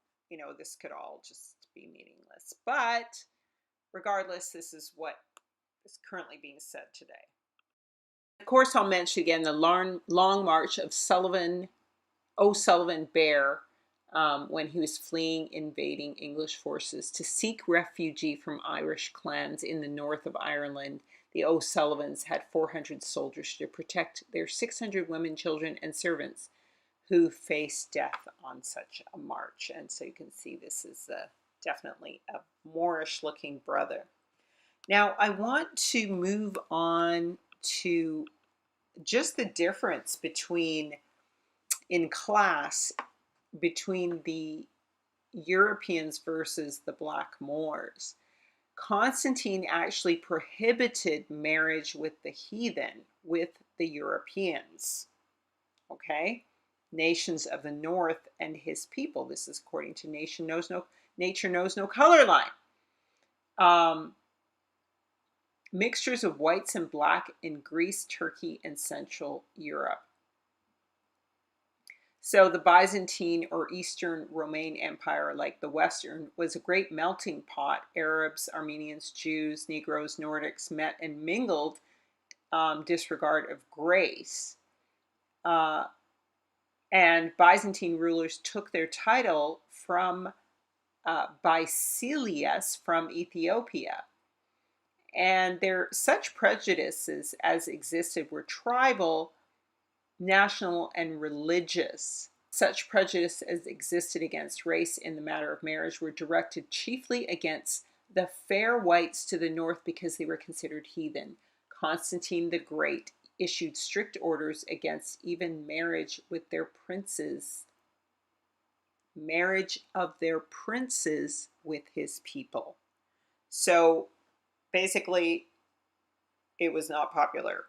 this could all just be meaningless. But regardless, this is what is currently being said today. Of course, I'll mention again the long march of O'Sullivan Bear, when he was fleeing invading English forces to seek refuge from Irish clans in the north of Ireland. The O'Sullivans had 400 soldiers to protect their 600 women, children, and servants who faced death on such a march. And so you can see this is definitely a Moorish-looking brother. Now, I want to move on to just the difference in class between the Europeans versus the Black Moors. Constantine actually prohibited marriage with the heathen, with the Europeans, okay? Nations of the north and his people. This is according to Nature Knows No Color Line. Mixtures of whites and black in Greece, Turkey, and Central Europe. So the Byzantine or Eastern Roman Empire, like the Western, was a great melting pot. Arabs, Armenians, Jews, Negroes, Nordics met and mingled, disregard of grace. And Byzantine rulers took their title from Basileus from Ethiopia. And such prejudices as existed were tribal, national, and religious. Such prejudice as existed against race in the matter of marriage were directed chiefly against the fair whites to the north because they were considered heathen. Constantine the Great issued strict orders against even marriage of their princes with his people. So basically, it was not popular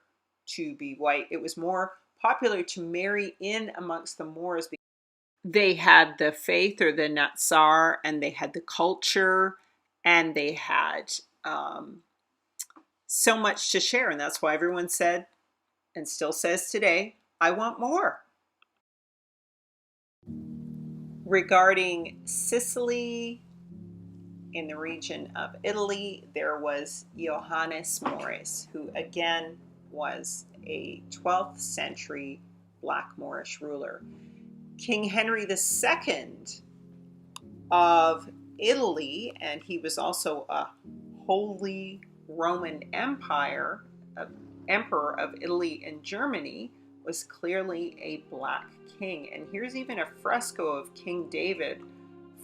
to be white. It was more popular to marry in amongst the Moors. They had the faith, or the Natsar, and they had the culture, and they had so much to share. And that's why everyone said, and still says today, I want more. Regarding Sicily, in the region of Italy, there was Johannes Moris, who again was a 12th century Black Moorish ruler. King Henry II of Italy, and he was also a Holy Roman Empire, emperor of Italy and Germany, was clearly a black king. And here's even a fresco of King David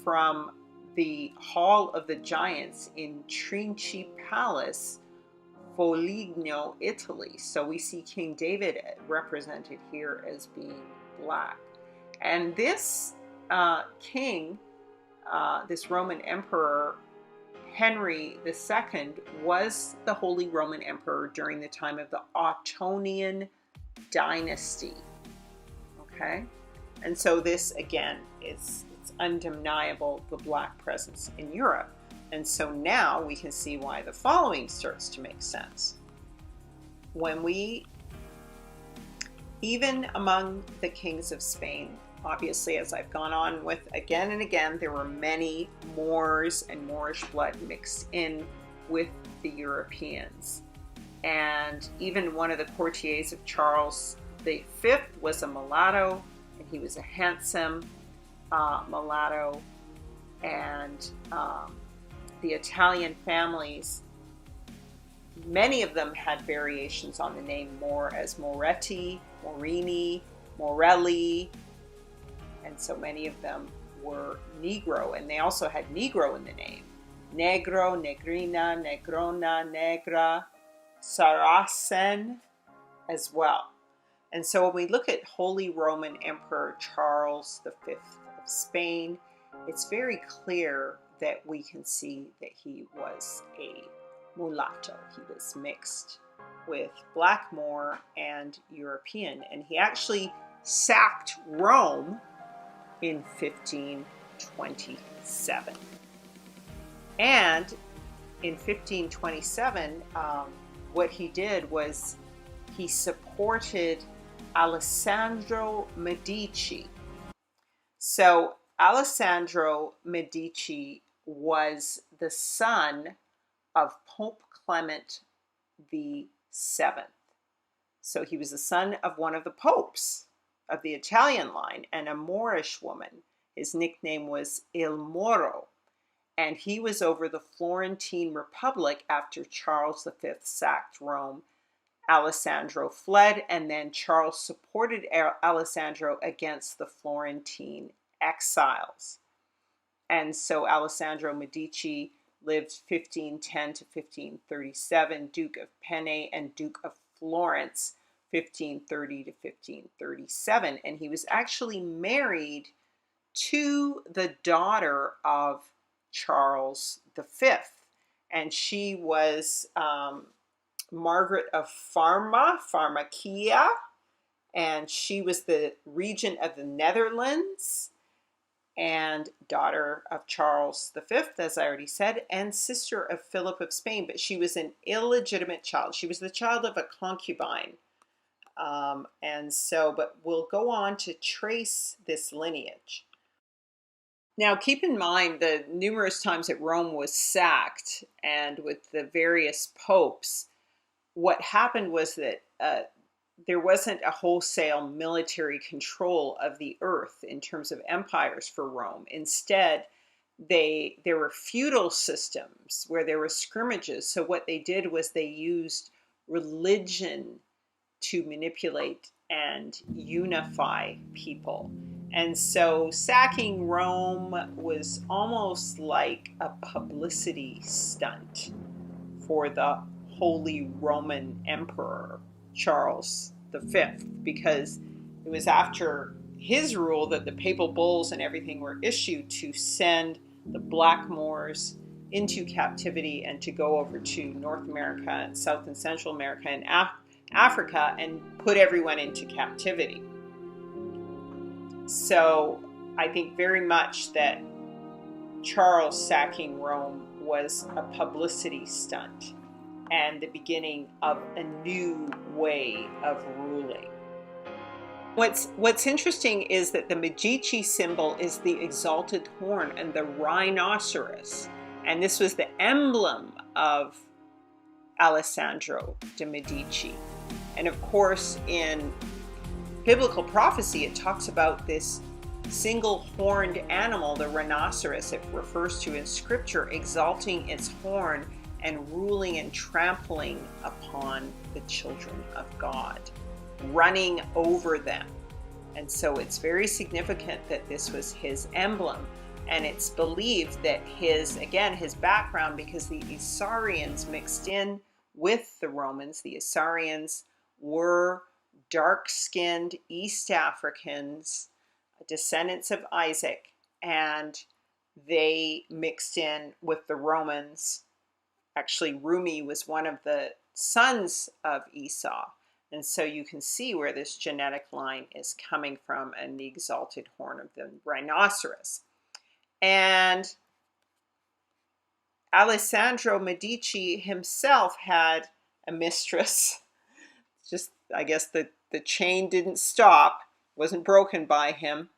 from the Hall of the Giants in Trinci Palace, Foligno, Italy. So we see King David represented here as being black. And this king, this Roman emperor, Henry II, was the Holy Roman Emperor during the time of the Ottonian dynasty. Okay? And so this, again, it's undeniable, the black presence in Europe. And so now we can see why the following starts to make sense. When even among the kings of Spain, obviously, as I've gone on with again and again, there were many Moors and Moorish blood mixed in with the Europeans. And even one of the courtiers of Charles V was a mulatto, and he was a handsome mulatto. And the Italian families, many of them had variations on the name Moore, as Moretti, Morini, Morelli, and so many of them were Negro, and they also had Negro in the name. Negro, Negrina, Negrona, Negra, Saracen as well. And so when we look at Holy Roman Emperor Charles V of Spain, it's very clear that we can see that he was a mulatto. He was mixed with Black Moor and European, and he actually sacked Rome in 1527. And in 1527, what he did was he supported Alessandro Medici. So Alessandro Medici was the son of Pope Clement VII. So he was the son of one of the popes of the Italian line and a Moorish woman. His nickname was Il Moro. And he was over the Florentine Republic after Charles V sacked Rome. Alessandro fled, and then Charles supported Alessandro against the Florentine exiles. And so Alessandro Medici lived 1510 to 1537, Duke of Penne and Duke of Florence, 1530 to 1537. And he was actually married to the daughter of Charles V. And she was Margaret of Pharmacia, and she was the regent of the Netherlands and daughter of Charles V, as I already said, and sister of Philip of Spain. But she was an illegitimate child. She was the child of a concubine. But we'll go on to trace this lineage. Now, keep in mind the numerous times that Rome was sacked, and with the various popes, what happened was that there wasn't a wholesale military control of the earth in terms of empires for Rome. Instead, there were feudal systems where there were scrimmages. So what they did was they used religion to manipulate and unify people. And so sacking Rome was almost like a publicity stunt for the Holy Roman Emperor Charles V, because it was after his rule that the papal bulls and everything were issued to send the Black Moors into captivity and to go over to North America and South and Central America and Africa and put everyone into captivity. So I think very much that Charles sacking Rome was a publicity stunt and the beginning of a new way of ruling. What's interesting is that the Medici symbol is the exalted horn and the rhinoceros. And this was the emblem of Alessandro de' Medici. And of course, in biblical prophecy, it talks about this single-horned animal, the rhinoceros, it refers to in scripture, exalting its horn and ruling and trampling upon the children of God, running over them. And so it's very significant that this was his emblem. And it's believed that his background, because the Isaurians mixed in with the Romans, the Isaurians were dark-skinned East Africans, descendants of Isaac, and they mixed in with the Romans. Actually, Rumi was one of the sons of Esau. And so you can see where this genetic line is coming from, and the exalted horn of the rhinoceros. And Alessandro Medici himself had a mistress. Just, I guess the chain didn't stop, wasn't broken by him.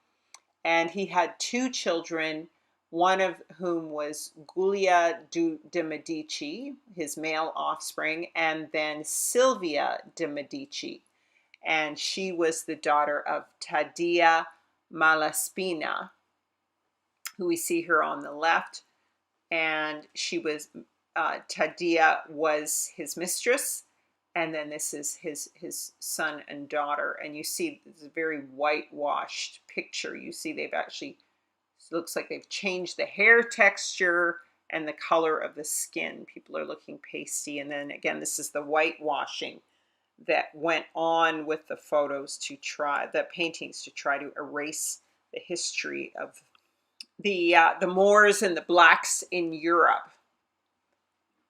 And he had two children, one of whom was Giulia de' Medici, his male offspring, and then Silvia de' Medici. And she was the daughter of Taddea Malaspina, who we see here on the left. And she was, Taddea was his mistress. And then this is his son and daughter. And you see it's a very whitewashed picture. You see they've actually, it looks like they've changed the hair texture and the color of the skin. People are looking pasty. And then again, this is the whitewashing that went on with the photos to try, the paintings, to try to erase the history of the Moors and the blacks in Europe.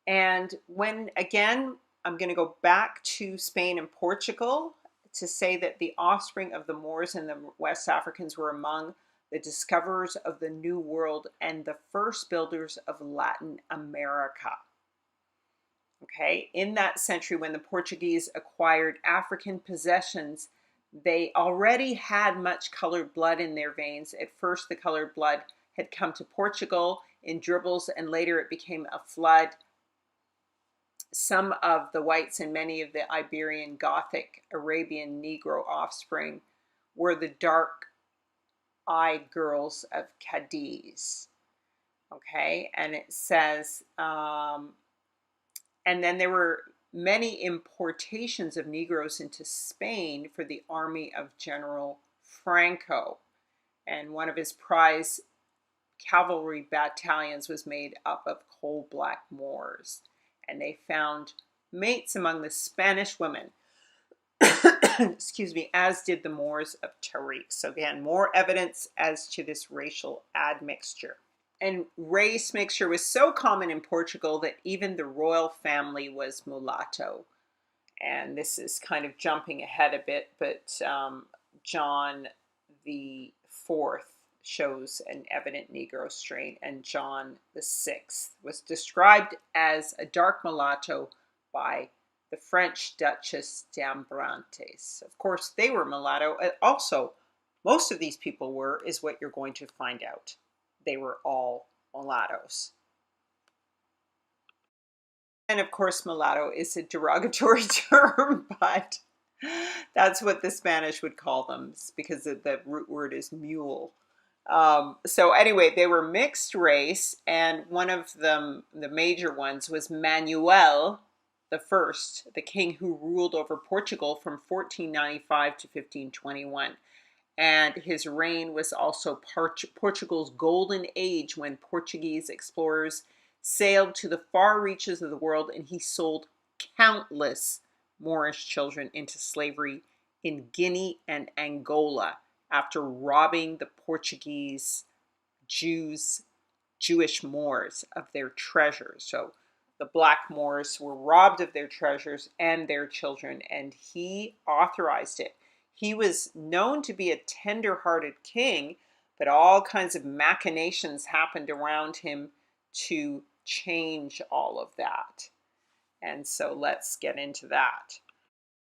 And when, again, I'm going to go back to Spain and Portugal to say that the offspring of the Moors and the West Africans were among the discoverers of the New World and the first builders of Latin America. Okay, in that century, when the Portuguese acquired African possessions, they already had much colored blood in their veins. At first, the colored blood had come to Portugal in dribbles, and later it became a flood. Some of the whites and many of the Iberian Gothic Arabian Negro offspring were the dark-eyed girls of Cadiz. Okay, and it says, and then there were many importations of Negroes into Spain for the army of General Franco. And one of his prize cavalry battalions was made up of coal-black Moors. And they found mates among the Spanish women, excuse me, as did the Moors of Tariq. So again, more evidence as to this racial admixture. And race mixture was so common in Portugal that even the royal family was mulatto. And this is kind of jumping ahead a bit, but John the Fourth shows an evident Negro strain, and John the Sixth was described as a dark mulatto by the French Duchess d'Ambrantes. Of course, they were mulatto. Also, most of these people were, is what you're going to find out. They were all mulattoes. And of course, mulatto is a derogatory term, but that's what the Spanish would call them, because the root word is mule. So anyway, they were mixed race, and one of them, the major ones, was Manuel the First, the king who ruled over Portugal from 1495 to 1521. And his reign was also Portugal's golden age, when Portuguese explorers sailed to the far reaches of the world, and he sold countless Moorish children into slavery in Guinea and Angola, after robbing the Portuguese Jewish Moors of their treasures. So the black Moors were robbed of their treasures and their children, and he authorized it. He was known to be a tender-hearted king, but all kinds of machinations happened around him to change all of that. And so let's get into that.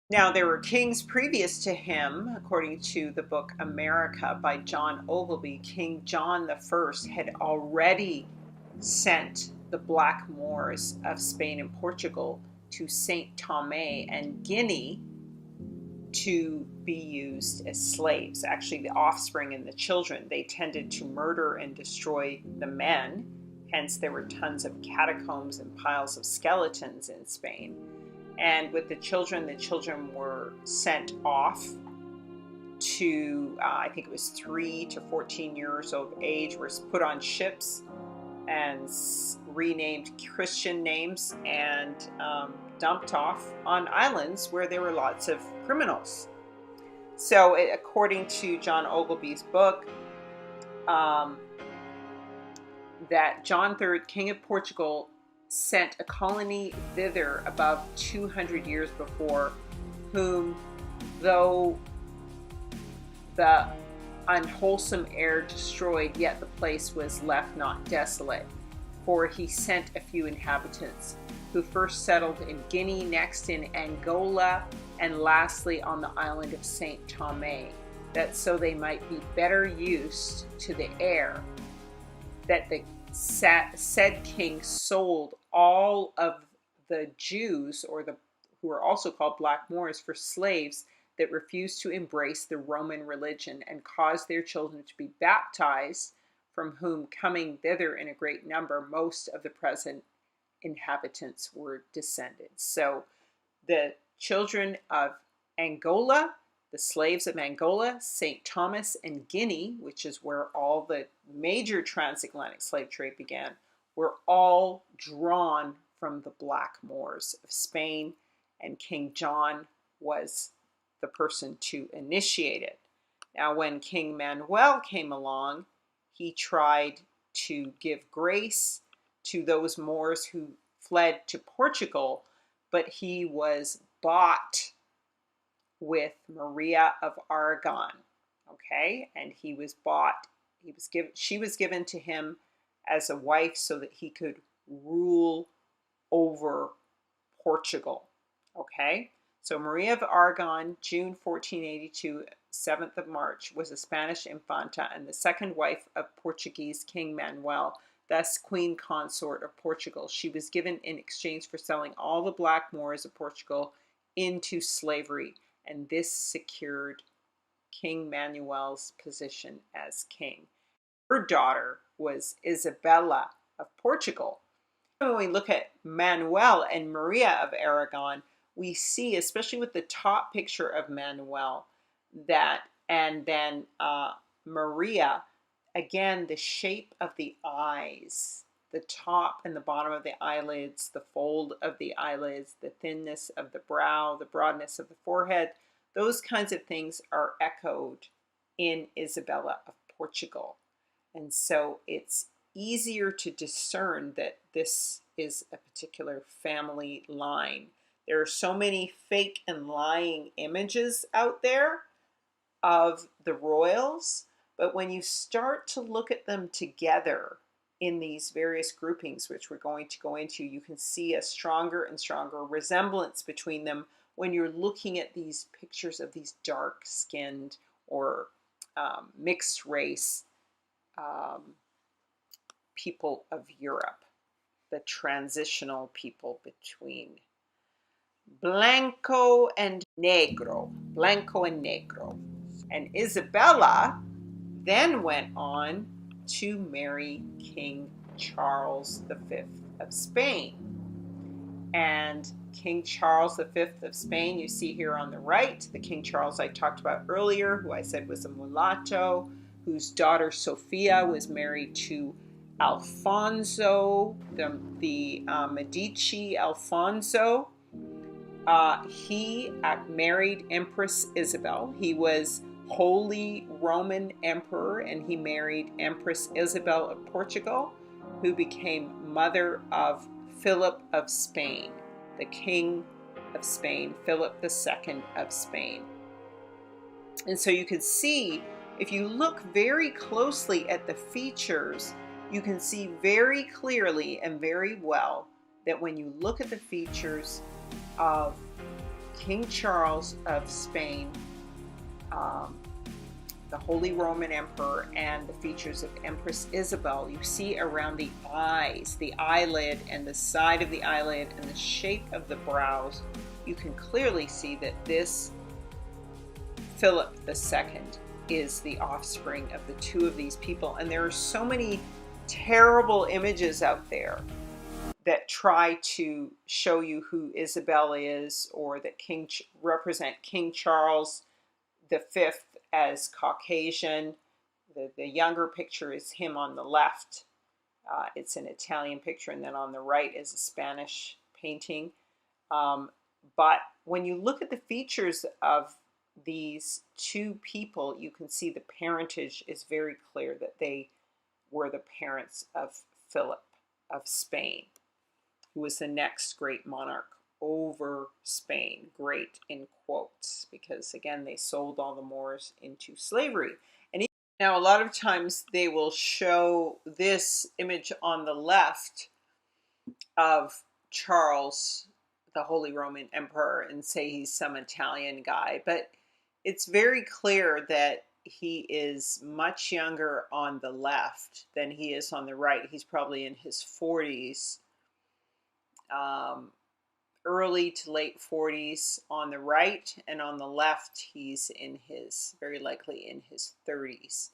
Now, there were kings previous to him. According to the book America by John Ogilvie, King John I had already sent the black Moors of Spain and Portugal to Saint Thomé and Guinea to be used as slaves. Actually, the offspring and the children, they tended to murder and destroy the men. Hence, there were tons of catacombs and piles of skeletons in Spain. And with the children were sent off to, I think it was 3 to 14 years of age, were put on ships and renamed Christian names and dumped off on islands where there were lots of criminals. So according to John Ogilvy's book, that John III, King of Portugal, sent a colony thither above 200 years before, whom, though the unwholesome air destroyed, yet the place was left not desolate. For he sent a few inhabitants, who first settled in Guinea, next in Angola, and lastly on the island of Saint Thomé, that so they might be better used to the air, that the said king sold all of the Jews, or who are also called Black Moors, for slaves that refused to embrace the Roman religion, and caused their children to be baptized, from whom, coming thither in a great number, most of the present inhabitants were descended. So the children of Angola, the slaves of Angola, St. Thomas, and Guinea, which is where all the major transatlantic slave trade began, were all drawn from the Black Moors of Spain, and King John was the person to initiate it. Now, when King Manuel came along, he tried to give grace to those Moors who fled to Portugal, but he was bought with Maria of Aragon, okay? And he was bought, she was given to him as a wife so that he could rule over Portugal, okay? So Maria of Aragon, June 1482, 7th of March, was a Spanish infanta and the second wife of Portuguese King Manuel, thus Queen Consort of Portugal. She was given in exchange for selling all the Black Moors of Portugal into slavery, and this secured King Manuel's position as king. Her daughter was Isabella of Portugal. When we look at Manuel and Maria of Aragon, we see, especially with the top picture of Manuel, that, and then Maria, again, the shape of the eyes, the top and the bottom of the eyelids, the fold of the eyelids, the thinness of the brow, the broadness of the forehead, those kinds of things are echoed in Isabella of Portugal. And so it's easier to discern that this is a particular family line. There are so many fake and lying images out there of the royals, but when you start to look at them together in these various groupings, which we're going to go into, you can see a stronger and stronger resemblance between them when you're looking at these pictures of these dark-skinned or mixed race people of Europe, the transitional people between Blanco and Negro. And Isabella then went on to marry King Charles V of Spain. And King Charles V of Spain, you see here on the right, the King Charles I talked about earlier, who I said was a mulatto, whose daughter Sophia was married to Alfonso, the Medici Alfonso. He married Empress Isabel. He was Holy Roman Emperor, and he married Empress Isabel of Portugal, who became mother of Philip of Spain, the King of Spain, Philip II of Spain. And so you can see, if you look very closely at the features, you can see very clearly and very well that when you look at the features of King Charles of Spain, the Holy Roman Emperor, and the features of Empress Isabel, you see around the eyes, the eyelid and the side of the eyelid and the shape of the brows, you can clearly see that this Philip II is the offspring of the two of these people. And there are so many terrible images out there that try to show you who Isabel is, or that represent King Charles V as Caucasian. The younger picture is him on the left. It's an Italian picture, and then on the right is a Spanish painting. But when you look at the features of these two people, you can see the parentage is very clear, that they were the parents of Philip of Spain, who was the next great monarch over Spain. Great in quotes, because again, they sold all the Moors into slavery. And now a lot of times they will show this image on the left of Charles, the Holy Roman Emperor, and say he's some Italian guy, but it's very clear that he is much younger on the left than he is on the right. He's probably in his 40s, early to late 40s on the right, and on the left he's in his, very likely in his 30s.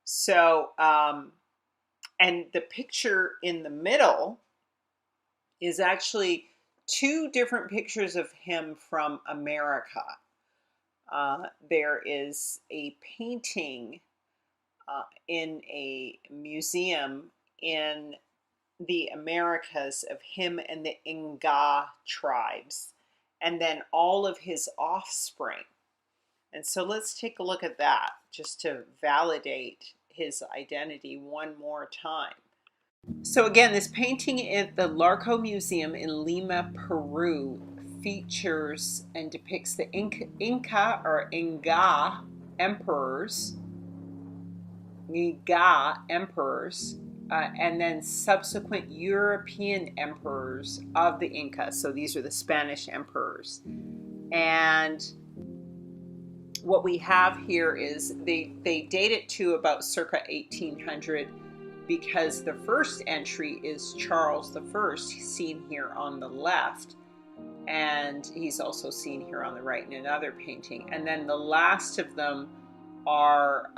So, and the picture in the middle is actually two different pictures of him from America. There is a painting in a museum in the Americas of him and the Inga tribes, and then all of his offspring. And so let's take a look at that just to validate his identity one more time. So again, this painting at the Larco Museum in Lima, Peru, features and depicts the Inca or Inga emperors, and then subsequent European emperors of the Inca. So these are the Spanish emperors. And what we have here is they date it to about circa 1800, because the first entry is Charles I, seen here on the left, and he's also seen here on the right in another painting. And then the last of them are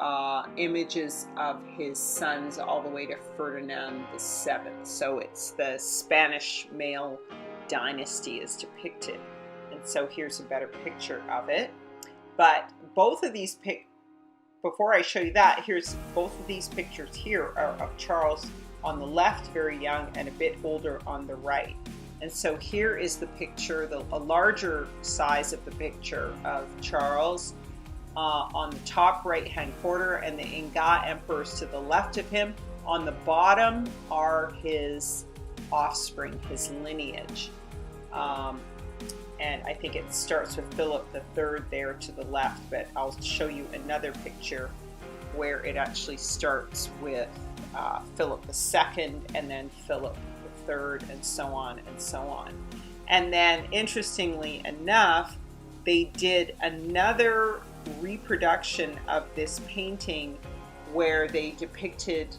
images of his sons all the way to Ferdinand VII. So it's the Spanish male dynasty is depicted. And so here's a better picture of it. But both of these before I show you that, here's both of these pictures here are of Charles on the left, very young, and a bit older on the right. And so here is the picture, a larger size of the picture of Charles on the top right-hand corner, and the Inga emperors to the left of him. On the bottom are his offspring, his lineage. And I think it starts with Philip III there to the left, but I'll show you another picture where it actually starts with Philip II, and then Philip III, and so on and so on. And then, interestingly enough, they did another reproduction of this painting where they depicted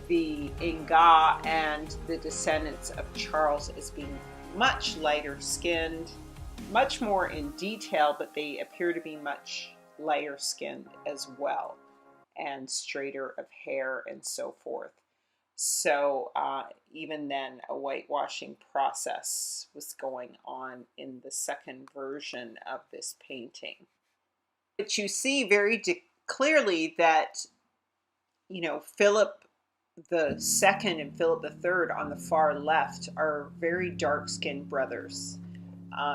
the Inga and the descendants of Charles as being much lighter skinned, much more in detail, but they appear to be much lighter skinned as well, and straighter of hair and so forth. So even then, a whitewashing process was going on in the second version of this painting. But you see very clearly that, you know, Philip II and Philip III on the far left are very dark-skinned brothers,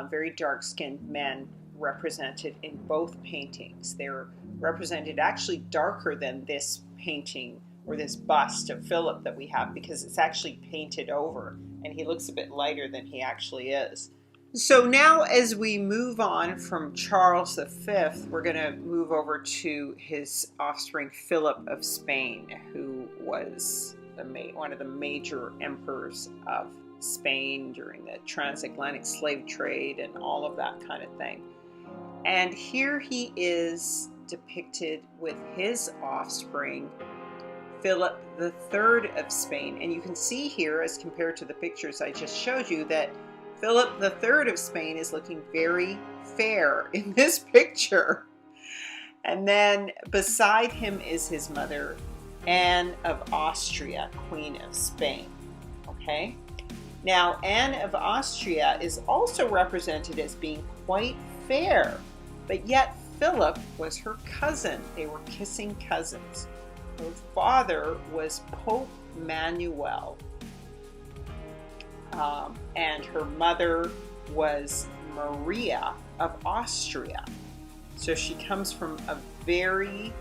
very dark-skinned men represented in both paintings. They're represented actually darker than this painting or this bust of Philip that we have, because it's actually painted over and he looks a bit lighter than he actually is. So now as we move on from Charles V, we're going to move over to his offspring Philip of Spain, who was one of the major emperors of Spain during the transatlantic slave trade and all of that kind of thing. And here he is depicted with his offspring, Philip III of Spain. And you can see here, as compared to the pictures I just showed you, that Philip III of Spain is looking very fair in this picture. And then beside him is his mother, Anne of Austria, Queen of Spain. Okay? Now, Anne of Austria is also represented as being quite fair, but yet Philip was her cousin. They were kissing cousins. Her father was Pope Manuel, and her mother was Maria of Austria. So she comes from a very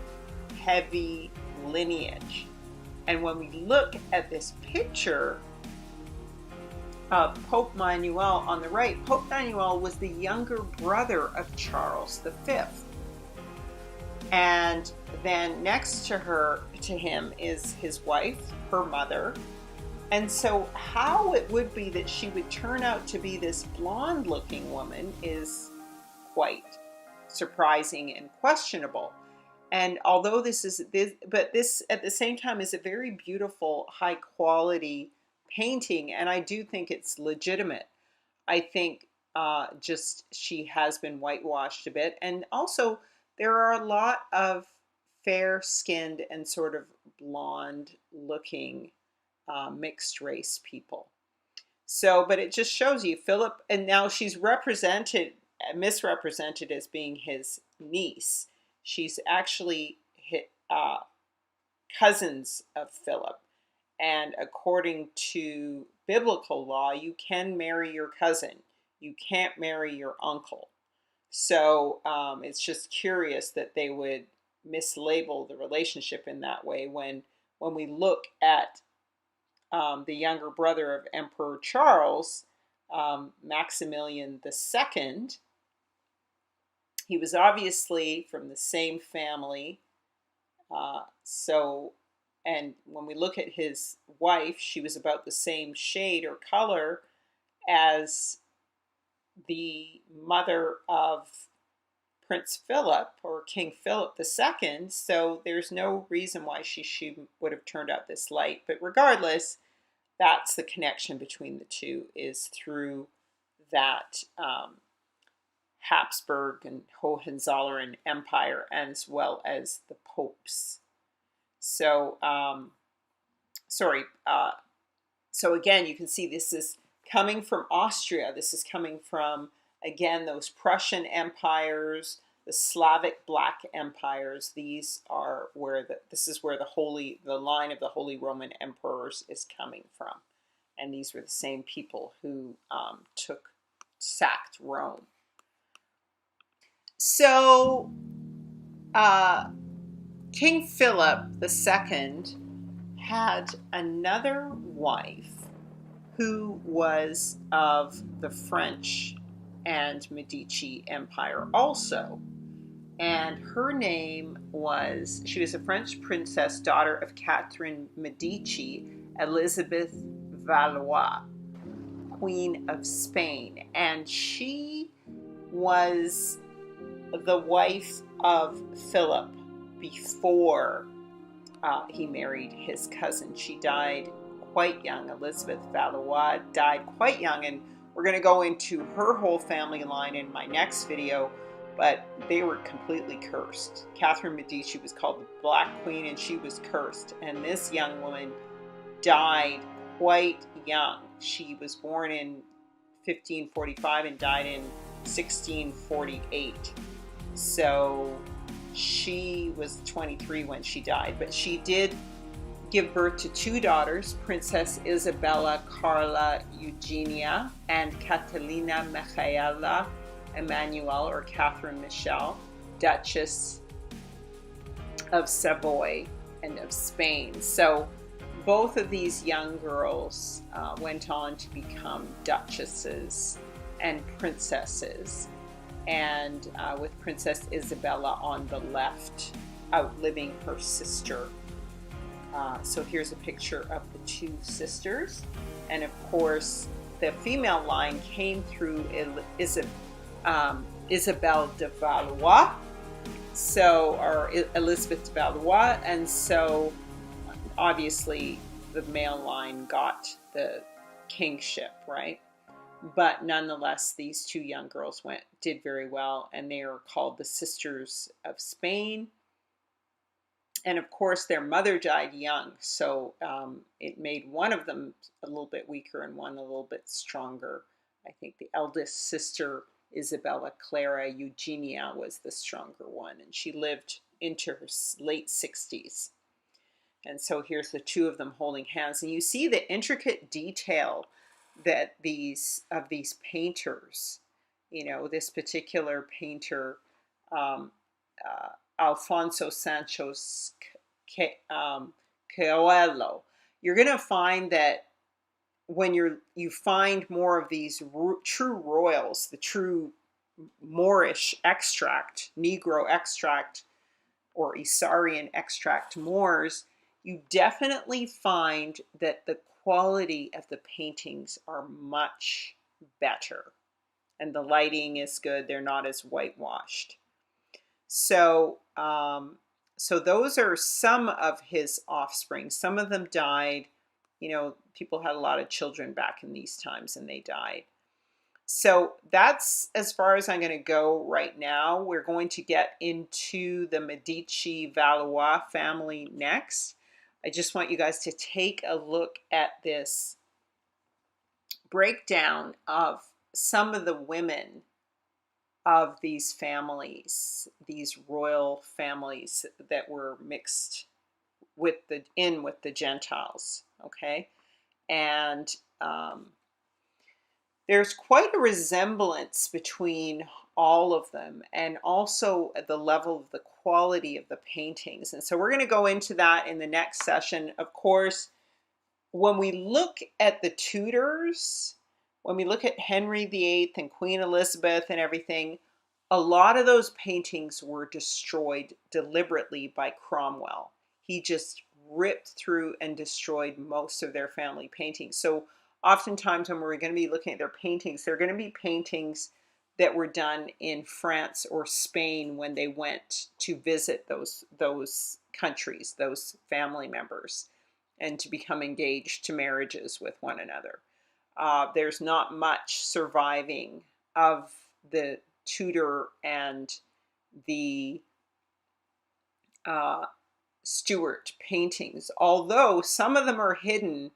heavy lineage. And when we look at this picture of Pope Manuel on the right, Pope Manuel was the younger brother of Charles V. And then next to him is his wife, her mother. And so how it would be that she would turn out to be this blonde-looking woman is quite surprising and questionable. And although this at the same time is a very beautiful, high quality painting, and I do think it's legitimate. I think just she has been whitewashed a bit, and also there are a lot of fair-skinned and sort of blonde-looking mixed race people. So, but it just shows you Philip, and now she's misrepresented as being his niece. She's actually cousins of Philip. And according to biblical law, you can marry your cousin. You can't marry your uncle. So it's just curious that they would mislabel the relationship in that way when we look at the younger brother of Emperor Charles, Maximilian II. He was obviously from the same family. And when we look at his wife, she was about the same shade or color as the mother of Prince Philip or King Philip II. So there's no reason why she would have turned out this light. But regardless, that's the connection between the two, is through that Habsburg and Hohenzollern Empire, as well as the popes. So, so again, you can see this is coming from Austria. This is coming from, again, those Prussian empires, the Slavic Black empires. These are where this is where the line of the Holy Roman Emperors is coming from. And these were the same people who sacked Rome. So, King Philip II had another wife who was of the French and Medici Empire also. And her name she was a French princess, daughter of Catherine Medici, Elizabeth Valois, Queen of Spain. And she was the wife of Philip before he married his cousin. She died quite young. Elizabeth Valois died quite young, and we're going to go into her whole family line in my next video, but they were completely cursed. Catherine Medici was called the Black Queen, and she was cursed. And this young woman died quite young. She was born in 1545 and died in 1648. So she was 23 when she died, but she did give birth to two daughters, Princess Isabella Carla Eugenia and Catalina Michaela Emmanuel, or Catherine Michelle, Duchess of Savoy and of Spain. So both of these young girls went on to become duchesses and princesses. And with Princess Isabella on the left, outliving her sister. So here's a picture of the two sisters. And of course, the female line came through Isabelle de Valois, or Elizabeth de Valois. And so obviously the male line got the kingship, right? but nonetheless, these two young girls did very well, and they are called the Sisters of Spain. And of course, their mother died young, so it made one of them a little bit weaker and one a little bit stronger. I think the eldest sister, Isabella Clara Eugenia, was the stronger one, and she lived into her late 60s. And so here's the two of them holding hands, and you see the intricate detail that these painters, this particular painter, um, Alfonso Santos Coelho. You're going to find that when you find more of these true royals, the true Moorish extract, Negro extract, or Isaurian extract Moors, you definitely find that the quality of the paintings are much better. And the lighting is good. They're not as whitewashed. So, so those are some of his offspring. Some of them died. People had a lot of children back in these times and they died. So that's as far as I'm going to go right now. We're going to get into the Medici Valois family next. I just want you guys to take a look at this breakdown of some of the women of these families, these royal families that were mixed with the Gentiles, okay? And there's quite a resemblance between all of them, and also the level of the quality of the paintings. And so we're going to go into that in the next session. Of course, when we look at the Tudors, when we look at Henry VIII and Queen Elizabeth and everything, a lot of those paintings were destroyed deliberately by Cromwell. He just ripped through and destroyed most of their family paintings. So oftentimes when we're going to be looking at their paintings, they're going to be paintings that were done in France or Spain when they went to visit those countries, those family members, and to become engaged to marriages with one another. There's not much surviving of the Tudor and the Stuart paintings, although some of them are hidden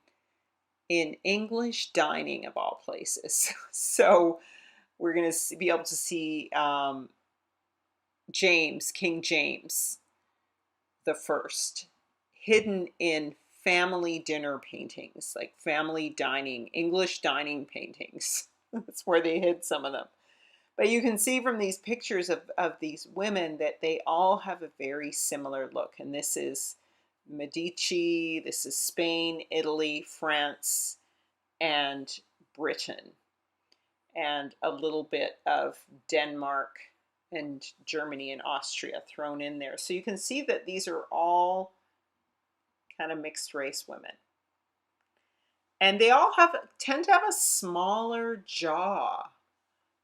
in English dining of all places. So we're going to be able to see King James the First, hidden in family dinner paintings, like family dining, English dining paintings. That's where they hid some of them. But you can see from these pictures of these women that they all have a very similar look. And this is Medici, this is Spain, Italy, France, and Britain, and a little bit of Denmark and Germany and Austria thrown in there. So you can see that these are all kind of mixed race women. And they all tend to have a smaller jaw,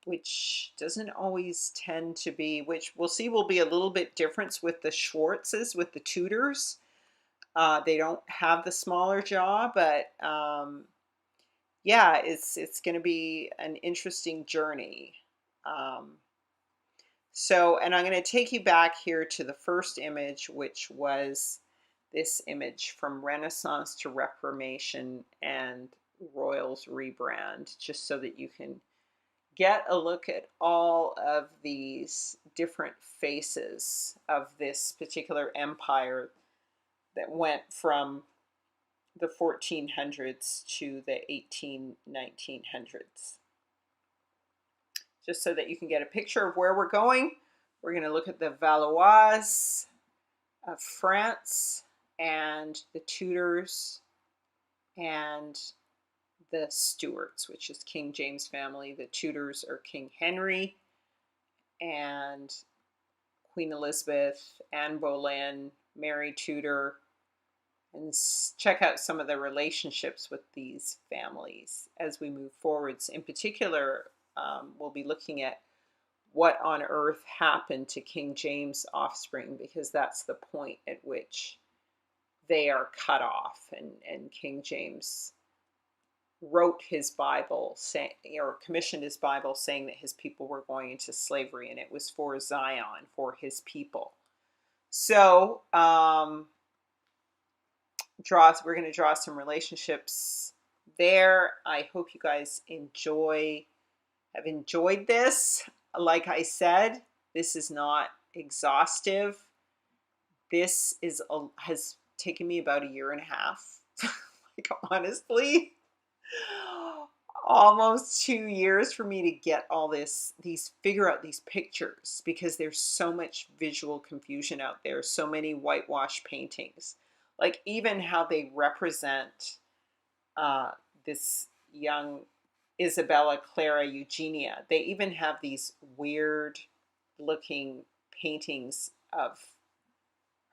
which doesn't always tend to be, which we'll see will be a little bit different with the Schwartzes, with the Tudors. They don't have the smaller jaw, but yeah, it's going to be an interesting journey. And I'm going to take you back here to the first image, which was this image from Renaissance to Reformation and Royals rebrand, just so that you can get a look at all of these different faces of this particular empire that went from the 1400s to the 1900s. Just so that you can get a picture of where we're going, we're going to look at the Valois of France and the Tudors and the Stuarts, which is King James family. The Tudors are King Henry and Queen Elizabeth, Anne Boleyn, Mary Tudor, and check out some of the relationships with these families as we move forwards. In particular, we'll be looking at what on earth happened to King James' offspring, because that's the point at which they are cut off, and King James wrote his Bible, or commissioned his Bible, saying that his people were going into slavery, and it was for Zion, for his people. So we're going to draw some relationships there. I hope you guys have enjoyed this. Like I said, this is not exhaustive. This has taken me about 1.5 years. Like, honestly, almost 2 years for me to get all figure out these pictures, because there's so much visual confusion out there, so many whitewash paintings. Like, even how they represent this young Isabella Clara Eugenia. They even have these weird looking paintings of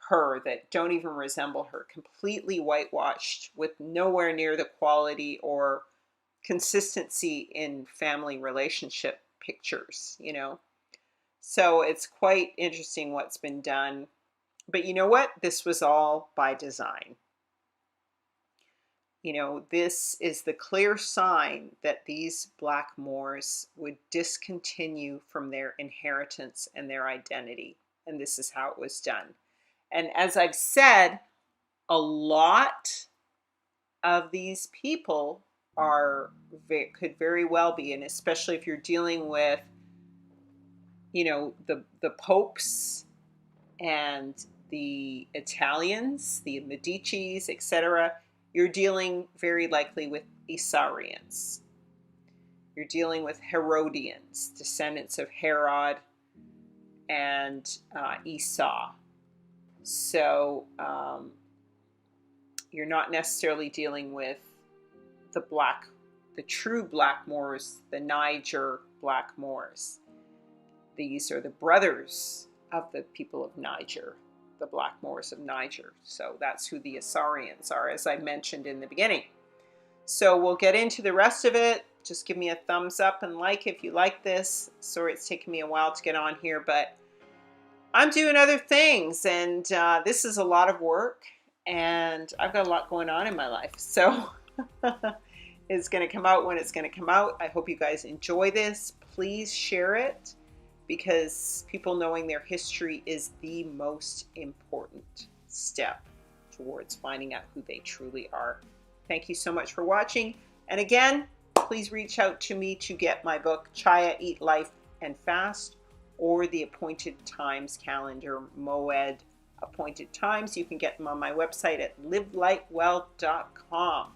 her that don't even resemble her, completely whitewashed, with nowhere near the quality or consistency in family relationship pictures, you know. So it's quite interesting what's been done. But you know what? This was all by design. You know, this is the clear sign that these Black Moors would discontinue from their inheritance and their identity. And this is how it was done. And as I've said, a lot of these people could very well be, and especially if you're dealing with, you know, the popes and the Italians, the Medicis, etc., you're dealing very likely with Isaurians. You're dealing with Herodians, descendants of Herod and Esau. So you're not necessarily dealing with the true Black Moors, the Niger Black Moors. These are the brothers of the people of Niger, the Black Moors of Niger. So that's who the Isaurians are, as I mentioned in the beginning. So we'll get into the rest of it. Just give me a thumbs up and like if you like this. Sorry it's taken me a while to get on here, but I'm doing other things, and this is a lot of work, and I've got a lot going on in my life. So it's going to come out when it's going to come out. I hope you guys enjoy this. Please share it, because people knowing their history is the most important step towards finding out who they truly are. Thank you so much for watching. And again, please reach out to me to get my book, Chaya, Eat, Life, and Fast, or the Appointed Times calendar, Moed Appointed Times. You can get them on my website at livelightwell.com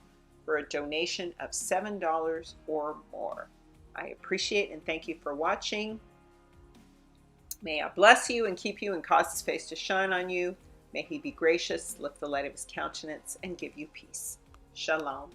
for a donation of $7 or more. I appreciate and thank you for watching. May I bless you and keep you and cause his face to shine on you. May he be gracious, lift the light of his countenance, and give you peace. Shalom.